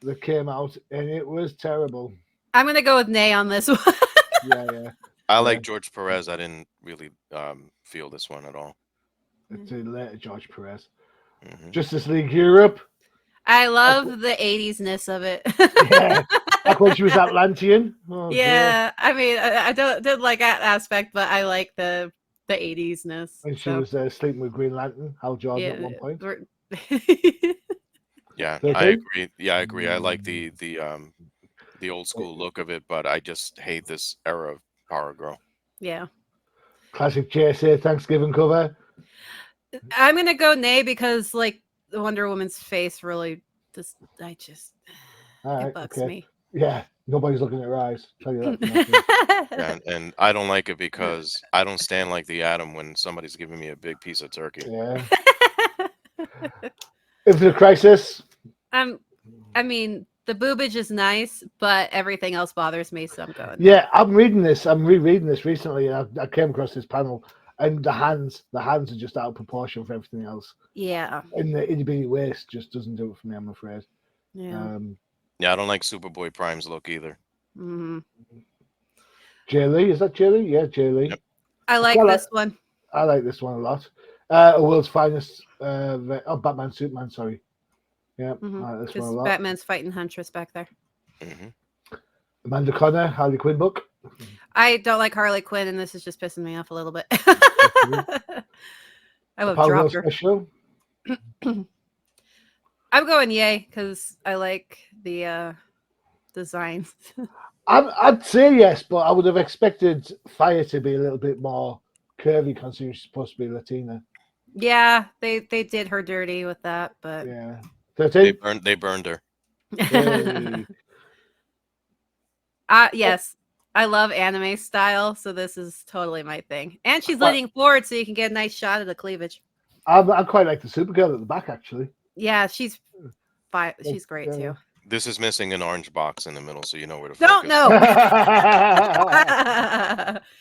that came out, and it was terrible. I'm gonna go with nay on this one. Yeah. I like George Perez. I didn't really feel this one at all. It's a later George Perez. Justice League Europe. I love the 80s-ness of it. Yeah, like when she was Atlantean. Oh, yeah, God. I mean, I don't like that aspect, but I like the 80s-ness. And she was sleeping with Green Lantern, Hal Jordan at one point. Yeah, I agree. Yeah, I agree. I like the the old school look of it, but I just hate this era of Power Girl. Yeah. Classic JSA Thanksgiving cover. I'm gonna go nay because like the Wonder Woman's face really just All right, it bugs okay. me. Yeah, nobody's looking at her eyes. Tell you that for nothing. And I don't like it because I don't stand like the Atom when somebody's giving me a big piece of turkey. Yeah. Infinite Crisis. I mean, the boobage is nice, but everything else bothers me, so I'm going. Yeah, I'm reading this. I'm rereading this recently, and I came across this panel, and the hands are just out of proportion for everything else. Yeah. And the itty bitty waist just doesn't do it for me, I'm afraid. Yeah. Yeah, I don't like Superboy Prime's look either. Mm-hmm. Jay Lee, is that Jay Lee? Yeah, Jay Lee. Yep. I like this one. I like this one a lot. A World's Finest. Batman, Superman. Sorry. Yeah, I like this one a lot. Batman's fighting Huntress back there. Amanda Conner, Harley Quinn book. I don't like Harley Quinn, and this is just pissing me off a little bit. I would have dropped her. Special. I'm going yay because I like the designs. I'd say yes, but I would have expected Fire to be a little bit more curvy, considering she's supposed to be Latina. Yeah, they did her dirty with that, but yeah, 13. They burned her. Hey. Yes, I love anime style, so this is totally my thing. And she's leaning forward, so you can get a nice shot of the cleavage. I quite like the Supergirl at the back, actually. Yeah, she's fine. She's great too. This is missing an orange box in the middle, so you know where to Don't focus. know.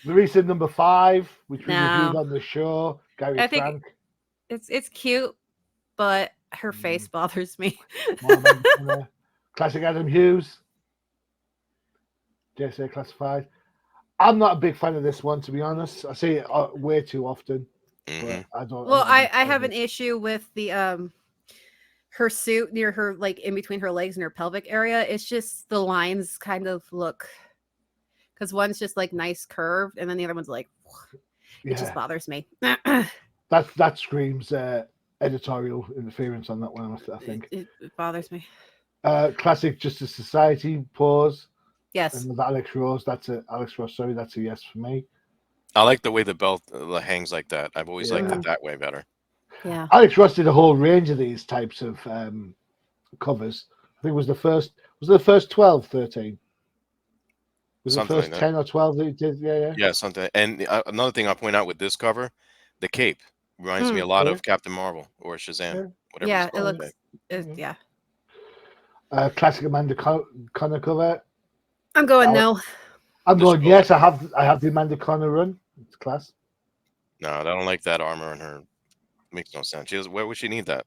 The recent number 5, which we reviewed on the show. Gary Frank. It's cute, but her face bothers me. Classic Adam Hughes. JSA Classified. I'm not a big fan of this one, to be honest. I see it way too often. But I don't. Well, I have an issue with the her suit near her, like in between her legs and her pelvic area. It's just the lines kind of look, because one's just like nice curved, and then the other one's like, it just bothers me. That screams editorial interference on that one, I think. It bothers me. Classic Justice Society pose. Yes. And Alex Rose, Alex Ross, sorry, that's a yes for me. I like the way the belt hangs like that. I've always liked it that way better. Yeah. Alex Ross did a whole range of these types of covers. I think it was the first 12, 13? Was something it the first like 10 or 12 that he did? Yeah. Yeah, something. And another thing I'll point out with this cover, the cape reminds me a lot of Captain Marvel or Shazam. Whatever Yeah, it's called. it looks. Yeah. Classic Amanda Conner cover. I'm going no. I'm going yes. I have the Amanda Conner run. It's class. No, I don't like that armor on her. Makes no sense. Where would she need that?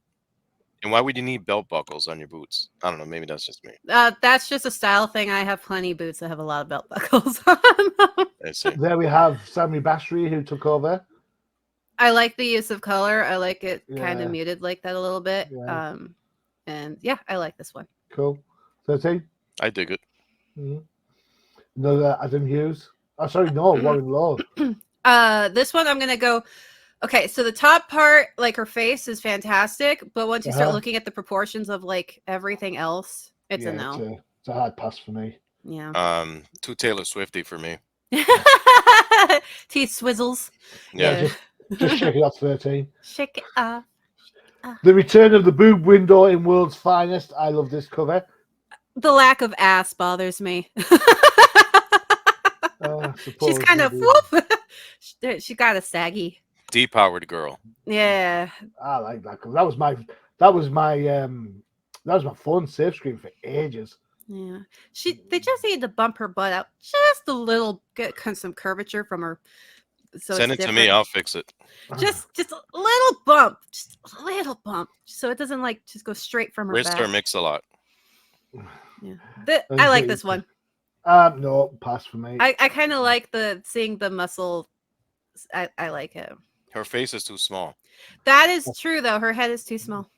And why would you need belt buckles on your boots? I don't know. Maybe that's just me. That's just a style thing. I have plenty of boots that have a lot of belt buckles on them. I see. There we have Sammy Basri, who took over. I like the use of color. I like it kind of muted like that a little bit. Yeah. And yeah, I like this one. Cool. 13. I dig it. Another Adam Hughes. Oh, sorry, no, Warren Lowe. This one I'm gonna go. Okay, so the top part, like her face, is fantastic, but once you start looking at the proportions of like everything else, it's a no. It's a hard pass for me. Yeah. Too Taylor Swifty for me. Teeth swizzles. Yeah. Just shake it off 13. Shake it off. The return of the boob window in World's Finest. I love this cover. The lack of ass bothers me. She's kind of whoop. She got a saggy. Depowered girl. Yeah. I like that cover. That was my phone save screen for ages. Yeah. They just need to bump her butt out just a little, get some curvature from her. So send it to me, I'll fix it. Just a little bump. Just a little bump. So it doesn't like just go straight from her Wrist back. or mix a lot. Yeah. I like this one. No, pass for me. I kind of like seeing the muscle. I like it. Her face is too small. That is true, though. Her head is too small.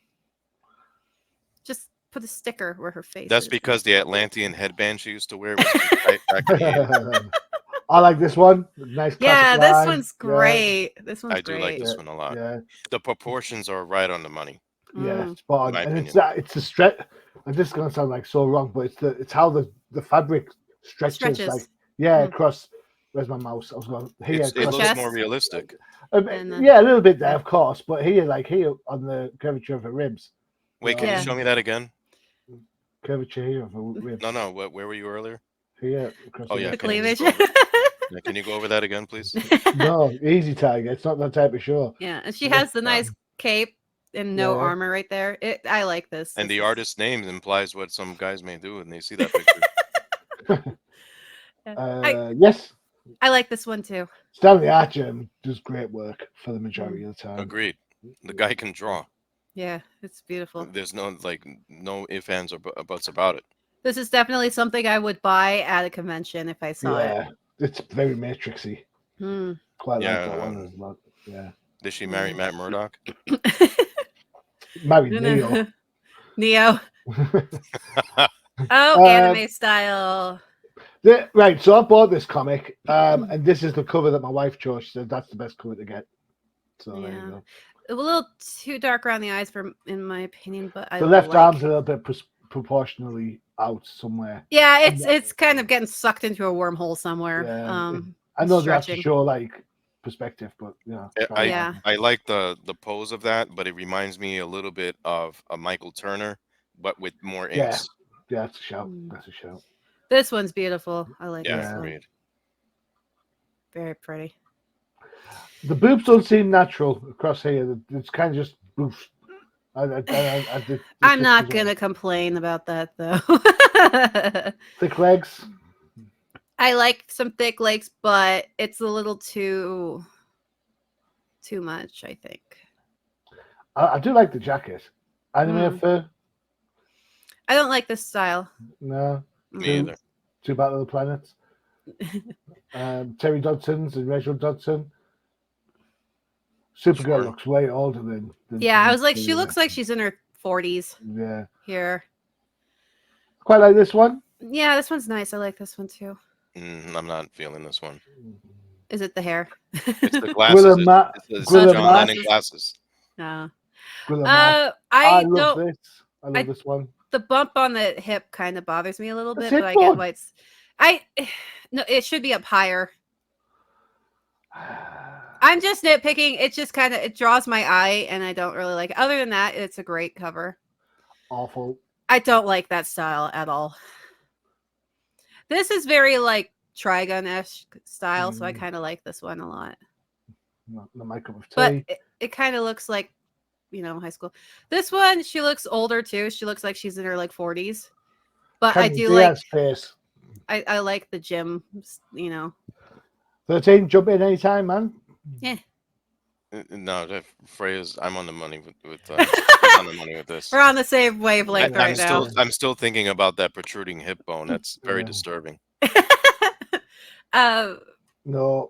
Just put a sticker where her face That's is. because the Atlantean headband she used to wear was too tight back in the day. I like this one. Nice. Yeah, this line. one's great. This one's I do like this one a lot. Yeah. The proportions are right on the money. Yeah, spot on. my And opinion. it's that it's the stretch. And this is gonna sound like so wrong, but it's how the fabric stretches. Like across. Where's my mouse? I was going here. It looks chest. more realistic. Yeah, a little bit there, of course, but here, like here on the curvature of the ribs. Wait, can you show me that again? Curvature here of the ribs. No. Where were you earlier? Here. Across Oh yeah. The Can you, cleavage. can you go over that again, please? No, easy, Tiger. It's not that type of show. Yeah, and she has the nice cape and no armor right there. I like this. And the artist's name implies what some guys may do when they see that picture. Yes. I like this one too. Stanley Archer does great work for the majority of the time. Agreed. The guy can draw. Yeah, it's beautiful. There's no ifs, ands, or buts about it. This is definitely something I would buy at a convention if I saw it. Yeah, it's very matrixy. Quite like that one as well. Yeah. Did she marry Matt Murdock? Married Neo. Neo. Anime style. Right, so I bought this comic, and this is the cover that my wife chose. She said that's the best cover to get. So there you go. A little too dark around the eyes, in my opinion, but the left arm's a little bit proportionally out somewhere. Yeah, it's kind of getting sucked into a wormhole somewhere. Yeah, I know they have to show like perspective, but I like the pose of that, but it reminds me a little bit of a Michael Turner, but with more inks. Yeah, that's a shout. That's a shout. This one's beautiful. I like this one. Agreed. Very pretty. The boobs don't seem natural across here. It's kind of just boobs. I'm not gonna complain about that though. Thick legs. I like some thick legs, but it's a little too much, I think. I do like the jacket. Anime fur. I don't like this style. No. Me either. Two Battle of the Planets. Terry Dodson's and Rachel Dodson. Supergirl looks way older than I was like, she looks like she's in her 40s. Yeah. Here. Quite like this one. Yeah, this one's nice. I like this one too. I'm not feeling this one. Is it the hair? It's the glasses. It's the John Lennon glasses. No. I love this. I love this one. The bump on the hip kind of bothers me a little bit, but I get why it's. No, it should be up higher. I'm just nitpicking. It's just kind of it draws my eye, and I don't really like it. Other than that, it's a great cover. Awful. I don't like that style at all. This is very like Trigun-esque style, so I kind of like this one a lot. Not my cup of tea. But it kind of looks like, high school. This one, she looks older too. She looks like she's in her like 40s. But I do like face. I like the gym, 13, jump in anytime, man. Yeah. No, Freyja's. I'm on the money with on the money with this. We're on the same wavelength right now. I'm still thinking about that protruding hip bone. That's very disturbing. No.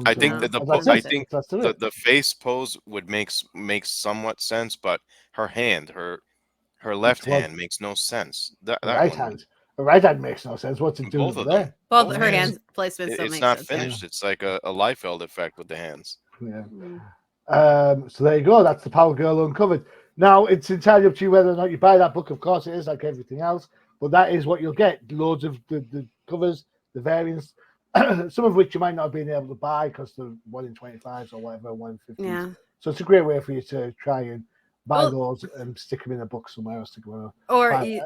I think that the face pose would make somewhat sense, but her hand, her left hand makes no sense. Her right hand makes no sense. What's it doing Both of there? them. Well, her hand placement still it's makes not sense. finished. It's like a Liefeld effect with the hands. Yeah. So there you go. That's the Power Girl Uncovered. Now it's entirely up to you whether or not you buy that book. Of course, it is like everything else, but that is what you'll get. Loads of the covers, the variants, some of which you might not have been able to buy because they're 1 in 25s or whatever, 1 in 50s. Yeah. So it's a great way for you to try and buy those and stick them in a book somewhere else to go. Or you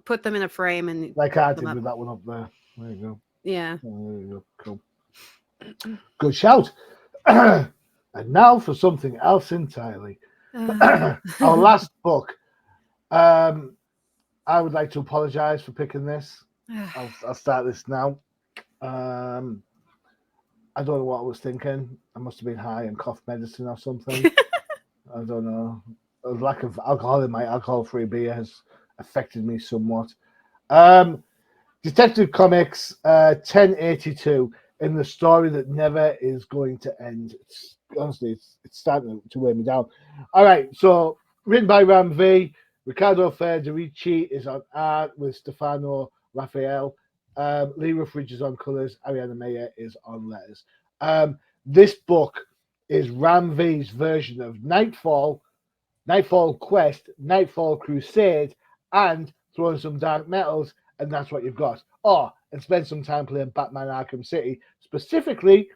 put them in a frame and like I did with that one up there. There you go. Yeah. Oh, there you go. Cool. Good shout. And now for something else entirely. Our last book. I would like to apologize for picking this. I'll start this now. I don't know what I was thinking. I must have been high on cough medicine or something. I don't know. A lack of alcohol in my alcohol-free beer has affected me somewhat. Detective Comics 1082 in the story that never is going to end. Honestly, it's starting to weigh me down. All right, so written by Ram V. Riccardo Federici is on art with Stefano Raphael. Lee Ruffridge is on colors. Ariana Meyer is on letters. This book is Ram V's version of Nightfall, Nightfall Quest, Nightfall Crusade, and throw in some dark metals, and that's what you've got. Oh, and spend some time playing Batman Arkham City, specifically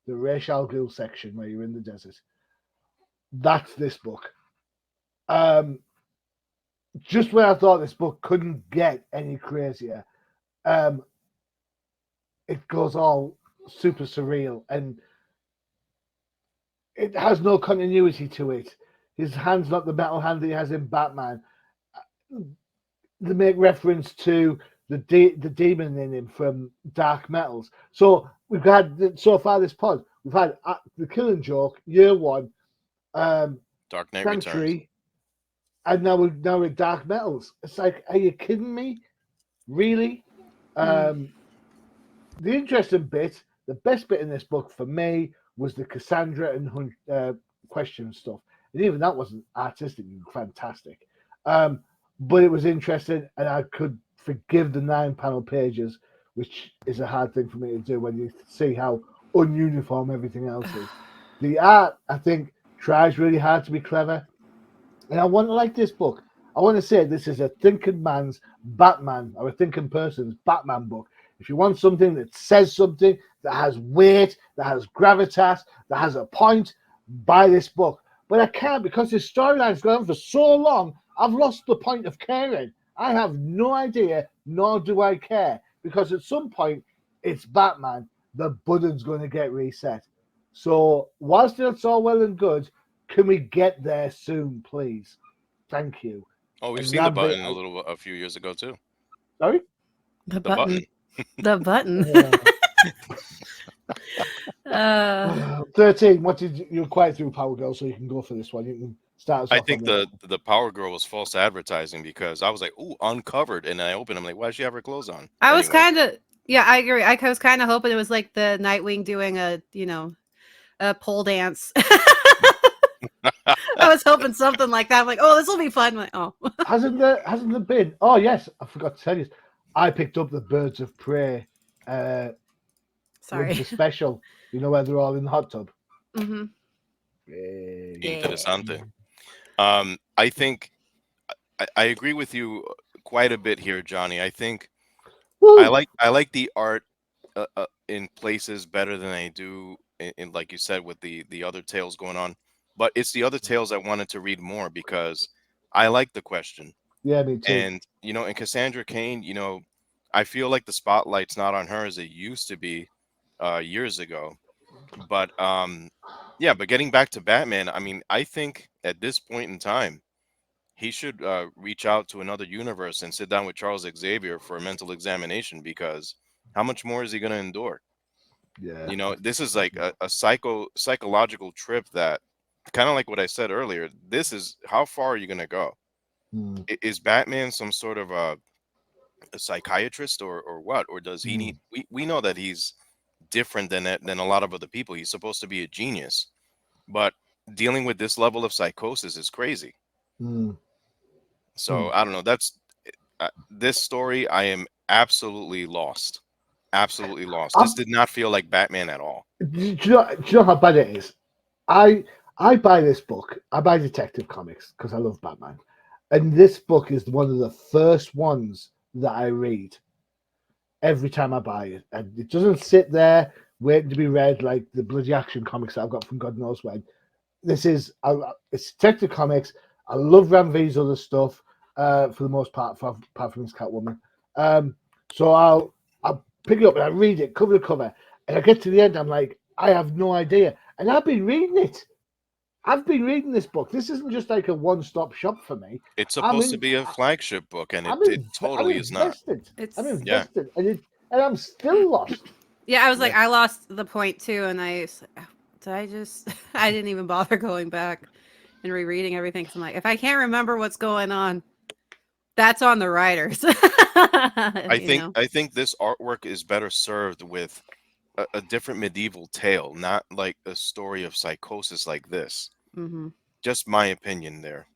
the Ra's al Ghul section where you're in the desert. That's this book. Just when I thought this book couldn't get any crazier, it goes all super surreal, and it has no continuity to it. His hand's not the metal hand that he has in Batman. They make reference to the demon in him from Dark Metals. So we've had, so far this pod, we've had The Killing Joke, Year One, Dark Knight Returns, and now we're Dark Metals. It's like, are you kidding me? Really? The interesting bit, the best bit in this book for me was the Cassandra and question stuff. And even that wasn't artistic, fantastic. But it was interesting, and I could forgive the 9-panel pages, which is a hard thing for me to do when you see how ununiform everything else is. The art, I think, tries really hard to be clever. And I want to like this book. I want to say this is a thinking man's Batman, or a thinking person's Batman book. If you want something that says something, that has weight, that has gravitas, that has a point, buy this book. But I can't, because this storyline's gone on for so long, I've lost the point of caring. I have no idea, nor do I care, because at some point, it's Batman. The button's going to get reset. So whilst it's all well and good, can we get there soon, please? Thank you. Oh, we've seen the button a few years ago too. Sorry? The button. The button. 13. What did you're quite through Power Girl, so you can go for this one. You can start us off. I think the Power Girl was false advertising, because I was like, "Ooh, uncovered," and I opened. I'm like, "Why does she have her clothes on?" I was kind of, yeah, I agree. I was kind of hoping it was like the Nightwing doing a pole dance. I was hoping something like that. I'm like, oh, this will be fun. I'm like, oh, hasn't there been? Oh yes, I forgot to tell you. I picked up the Birds of Prey. Sorry. Winter special. You know where they're all in the hot tub. Mm-hmm. Interessante. I think I agree with you quite a bit here, Johnny. I think I like the art in places better than I do in like you said, with the other tales going on. But it's the other tales I wanted to read more, because I like the question. Yeah, me too. And and Cassandra Cain, I feel like the spotlight's not on her as it used to be years ago. But but getting back to Batman, I mean, I think at this point in time, he should reach out to another universe and sit down with Charles Xavier for a mental examination, because how much more is he going to endure? Yeah. This is like a psychological trip that, kind of like what I said earlier, this is, how far are you going to go? Is Batman some sort of a psychiatrist or what? Or does he need, we know that he's different than a lot of other people. He's supposed to be a genius, but dealing with this level of psychosis is crazy. So I don't know. That's this story. I am absolutely lost. Absolutely lost. This did not feel like Batman at all. Do you know how bad it is? I buy this book. I buy Detective Comics because I love Batman, and this book is one of the first ones that I read every time I buy it, and it doesn't sit there waiting to be read like the bloody action comics that I've got from God knows when. This is it's Detective Comics. I love Ram V's other stuff for the most part, apart from his Catwoman. So I'll pick it up and I read it cover to cover, and I get to the end. I'm like, I have no idea, and I've been reading it. I've been reading this book. This isn't just like a one-stop shop for me. It's supposed to be a flagship book, and it totally is not. I'm invested, and I'm still lost. Yeah, I was like, I lost the point too, and I didn't even bother going back and rereading everything. Cause I'm like, if I can't remember what's going on, that's on the writers. I think this artwork is better served with a different medieval tale, not like a story of psychosis like this. Just my opinion there.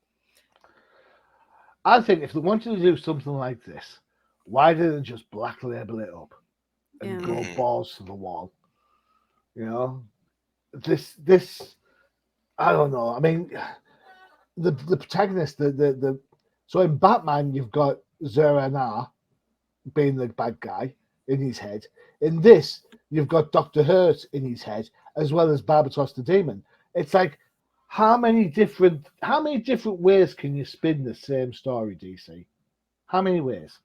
I think if they wanted to do something like this, why did they just black label it up and go balls to the wall? This I don't know. I mean, the protagonist, so in Batman you've got Zera being the bad guy in his head. In this, you've got Dr. Hurt in his head, as well as Barbatos the Demon. It's like, how many different ways can you spin the same story, DC? How many ways?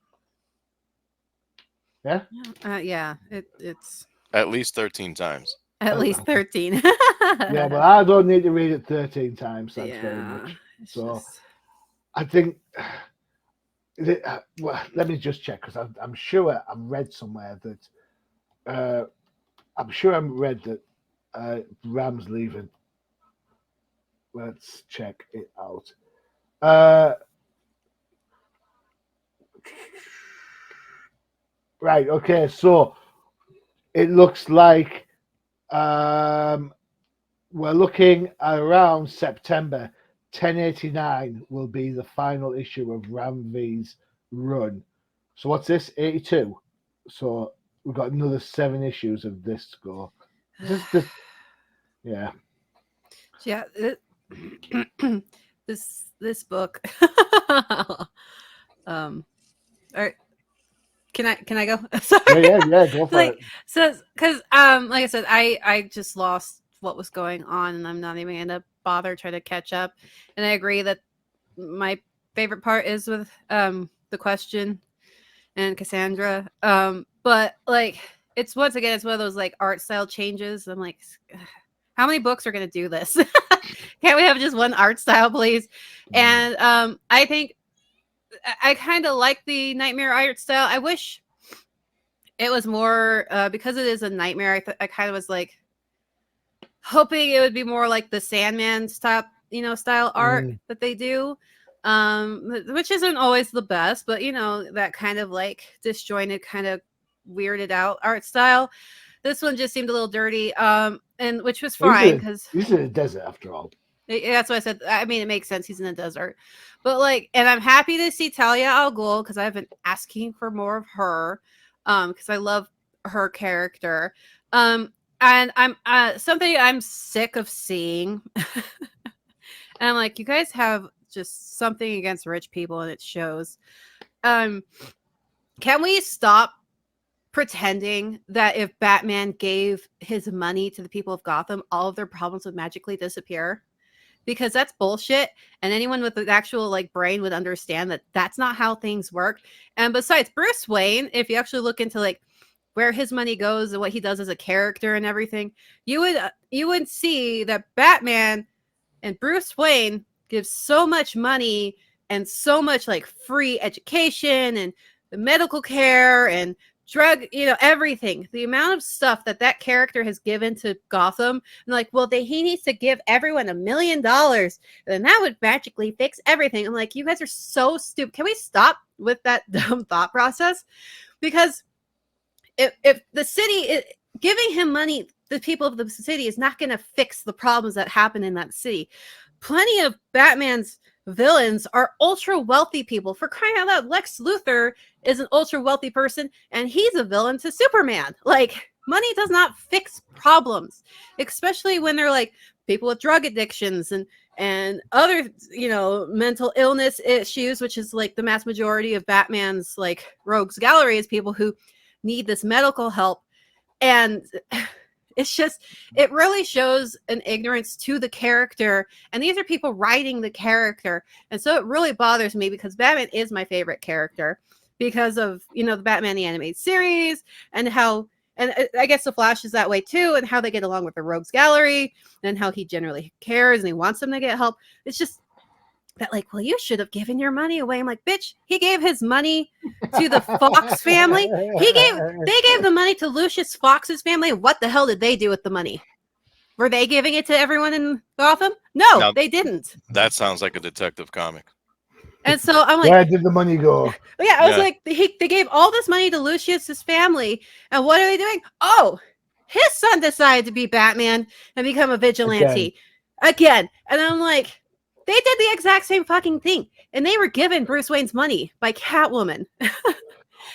Yeah? Yeah, it's At least 13 times. at least 13. Yeah, but I don't need to read it 13 times. That's very Yeah, much. it's So just- I think, well, let me just check, because I'm sure I've read somewhere that, Ram's leaving. Let's check it out. Right, okay, so it looks like we're looking around September. 1089 will be the final issue of Ram V's run. So what's this? 82. So we've got another 7 issues of this to go. Yeah. Yeah, this book. All right. Can I go? Sorry. Yeah, go for it. So, because like I said, I just lost what was going on, and I'm not even gonna bother trying to catch up. And I agree that my favorite part is with the Question and Cassandra. But like it's once again, it's one of those like art style changes. I'm like, how many books are gonna do this? Can't we have just one art style, please? And I think I kind of like the Nightmare art style. I wish it was more because it is a Nightmare. I kind of was like hoping it would be more like the Sandman style art that they do, which isn't always the best, but that kind of like disjointed, kind of weirded out art style. This one just seemed a little dirty, and which was fine because he's in a desert after all. That's what I said. I mean, it makes sense. He's in the desert, but like, and I'm happy to see Talia al Ghul because I've been asking for more of her, because I love her character. And I'm something I'm sick of seeing, and I'm like, you guys have just something against rich people, and it shows. Can we stop pretending that if Batman gave his money to the people of Gotham, all of their problems would magically disappear? Because that's bullshit, and anyone with an actual like brain would understand that that's not how things work. And besides, Bruce Wayne, if you actually look into like where his money goes and what he does as a character and everything, you would see that Batman and Bruce Wayne give so much money and so much like free education and the medical care and drug, everything. The amount of stuff that character has given to Gotham, and like, well, he needs to give everyone $1 million, and then that would magically fix everything. I'm like, you guys are so stupid. Can we stop with that dumb thought process? Because if the city giving him money, the people of the city is not going to fix the problems that happen in that city. Plenty of Batman's villains are ultra wealthy people. For crying out loud, Lex Luthor is an ultra wealthy person, and he's a villain to Superman. Like, money does not fix problems, especially when they're like people with drug addictions and other mental illness issues, which is like the mass majority of Batman's like rogues gallery is people who need this medical help. And it's just, it really shows an ignorance to the character. And these are people writing the character. And so it really bothers me because Batman is my favorite character because of, the Batman the Animated Series and how, and I guess the Flash is that way too, and how they get along with the Rogues Gallery and how he generally cares and he wants them to get help. It's just that like, well, you should have given your money away. I'm like, bitch, he gave his money to the Fox family. They gave the money to Lucius Fox's family. What the hell did they do with the money? Were they giving it to everyone in Gotham? No, they didn't. That sounds like a detective comic. And so I'm like, where did the money go? Yeah, I was like, they gave all this money to Lucius's family, and what are they doing? Oh, his son decided to be Batman and become a vigilante again. And I'm like, they did the exact same fucking thing, and they were given Bruce Wayne's money by Catwoman.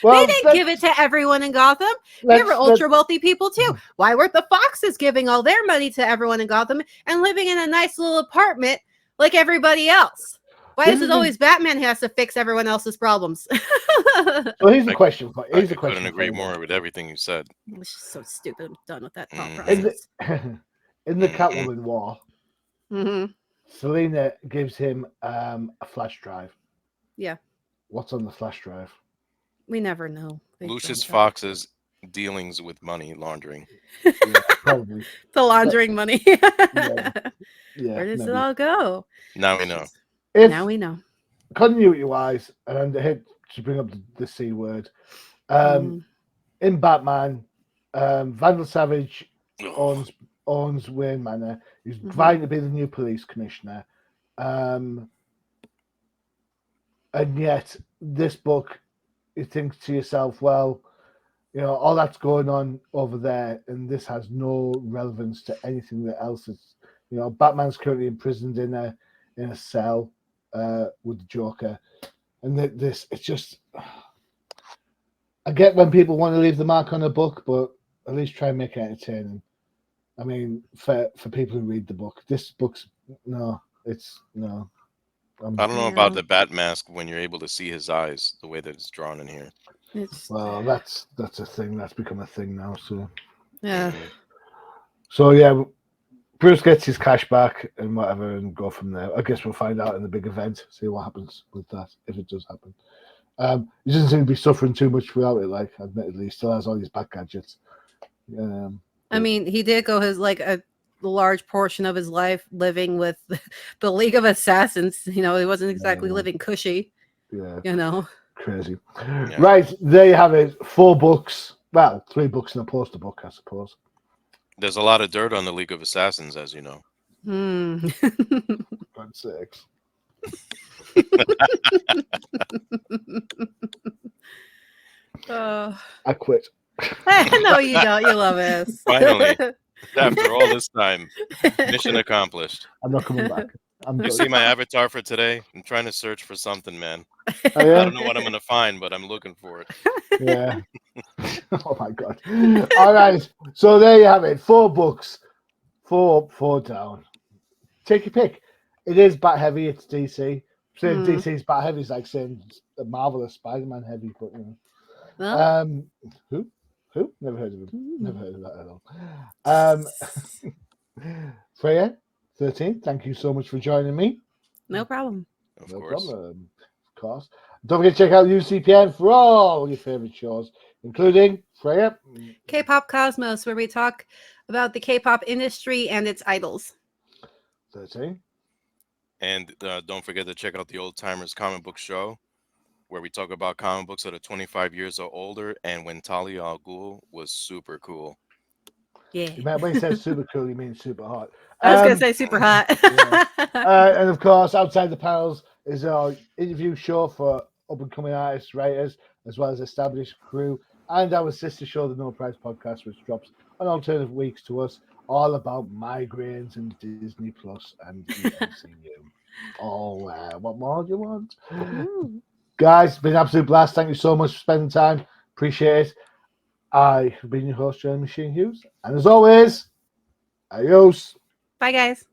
Well, they didn't give it to everyone in Gotham. They were ultra wealthy people too. Why weren't the Foxes giving all their money to everyone in Gotham and living in a nice little apartment like everybody else? Why is it always Batman has to fix everyone else's problems? Well, here's the question. I couldn't agree more with everything you said. It's just so stupid. I'm done with that thought Mm-hmm. process. In the Catwoman war, Mm-hmm. Selina gives him a flash drive. Yeah. What's on the flash drive? We never know. Lucius Fox's dealings with money laundering. Yeah, probably. The laundering money. Yeah, Where does maybe. it all go? Now we know. Now we know. Continuity-wise, and I hate to bring up the C word, in Batman, Vandal Savage owns Wayne Manor. He's vying to be the new police commissioner. And yet, this book, you think to yourself, well, all that's going on over there, and this has no relevance to anything that else is. Batman's currently imprisoned in a cell with the Joker, and it's just. I get when people want to leave the mark on a book, but at least try and make it entertaining. I mean, for people who read the book, this book's no. I don't know about the bat mask when you're able to see his eyes the way that it's drawn in here. Well, that's a thing. That's become a thing now. So yeah. So yeah, Bruce gets his cash back and whatever, and go from there. I guess we'll find out in the big event. See what happens with that if it does happen. He doesn't seem to be suffering too much without it. Like, admittedly, he still has all these back gadgets. I mean, he did go a large portion of his life living with the League of Assassins. He wasn't exactly living cushy. Yeah. Crazy. Yeah. Right, there you have it. 4 books. Well, 3 books and a poster book, I suppose. There's a lot of dirt on the League of Assassins, as you know. God's sakes. I quit. No, you don't. You love us. Finally, after all this time, mission accomplished. I'm not coming back. You see my avatar for today? I'm trying to search for something, man. Oh, yeah? I don't know what I'm going to find, but I'm looking for it. Yeah. Oh, my God. All right. So there you have it. 4 books. 4 down. Take your pick. It is Bat heavy. It's DC. Saying DC's Bat heavy is like saying Marvelous Spider-Man heavy, but Well, who? Never heard of him. Never heard of that at all. Freyja, 13. Thank you so much for joining me. no problem. Of course. Don't forget to check out UCPN for all your favorite shows, including Freyja. K-pop Cosmos, where we talk about the K-pop industry and its idols. 13. And don't forget to check out the Old Timers Comic Book Show, where we talk about comic books that are 25 years or older, and when Talia al Ghul was super cool. Yeah. When he says super cool, he means super hot. I was going to say super hot. And of course, Outside the Panels is our interview show for up-and-coming artists, writers, as well as established crew, and our sister show, the No Price Podcast, which drops on alternate weeks to us, all about migraines and Disney Plus and the MCU. What more do you want? Guys, it's been an absolute blast. Thank you so much for spending time. Appreciate it. I have been your host, Jeremy Hughes. And as always, adios. Bye, guys.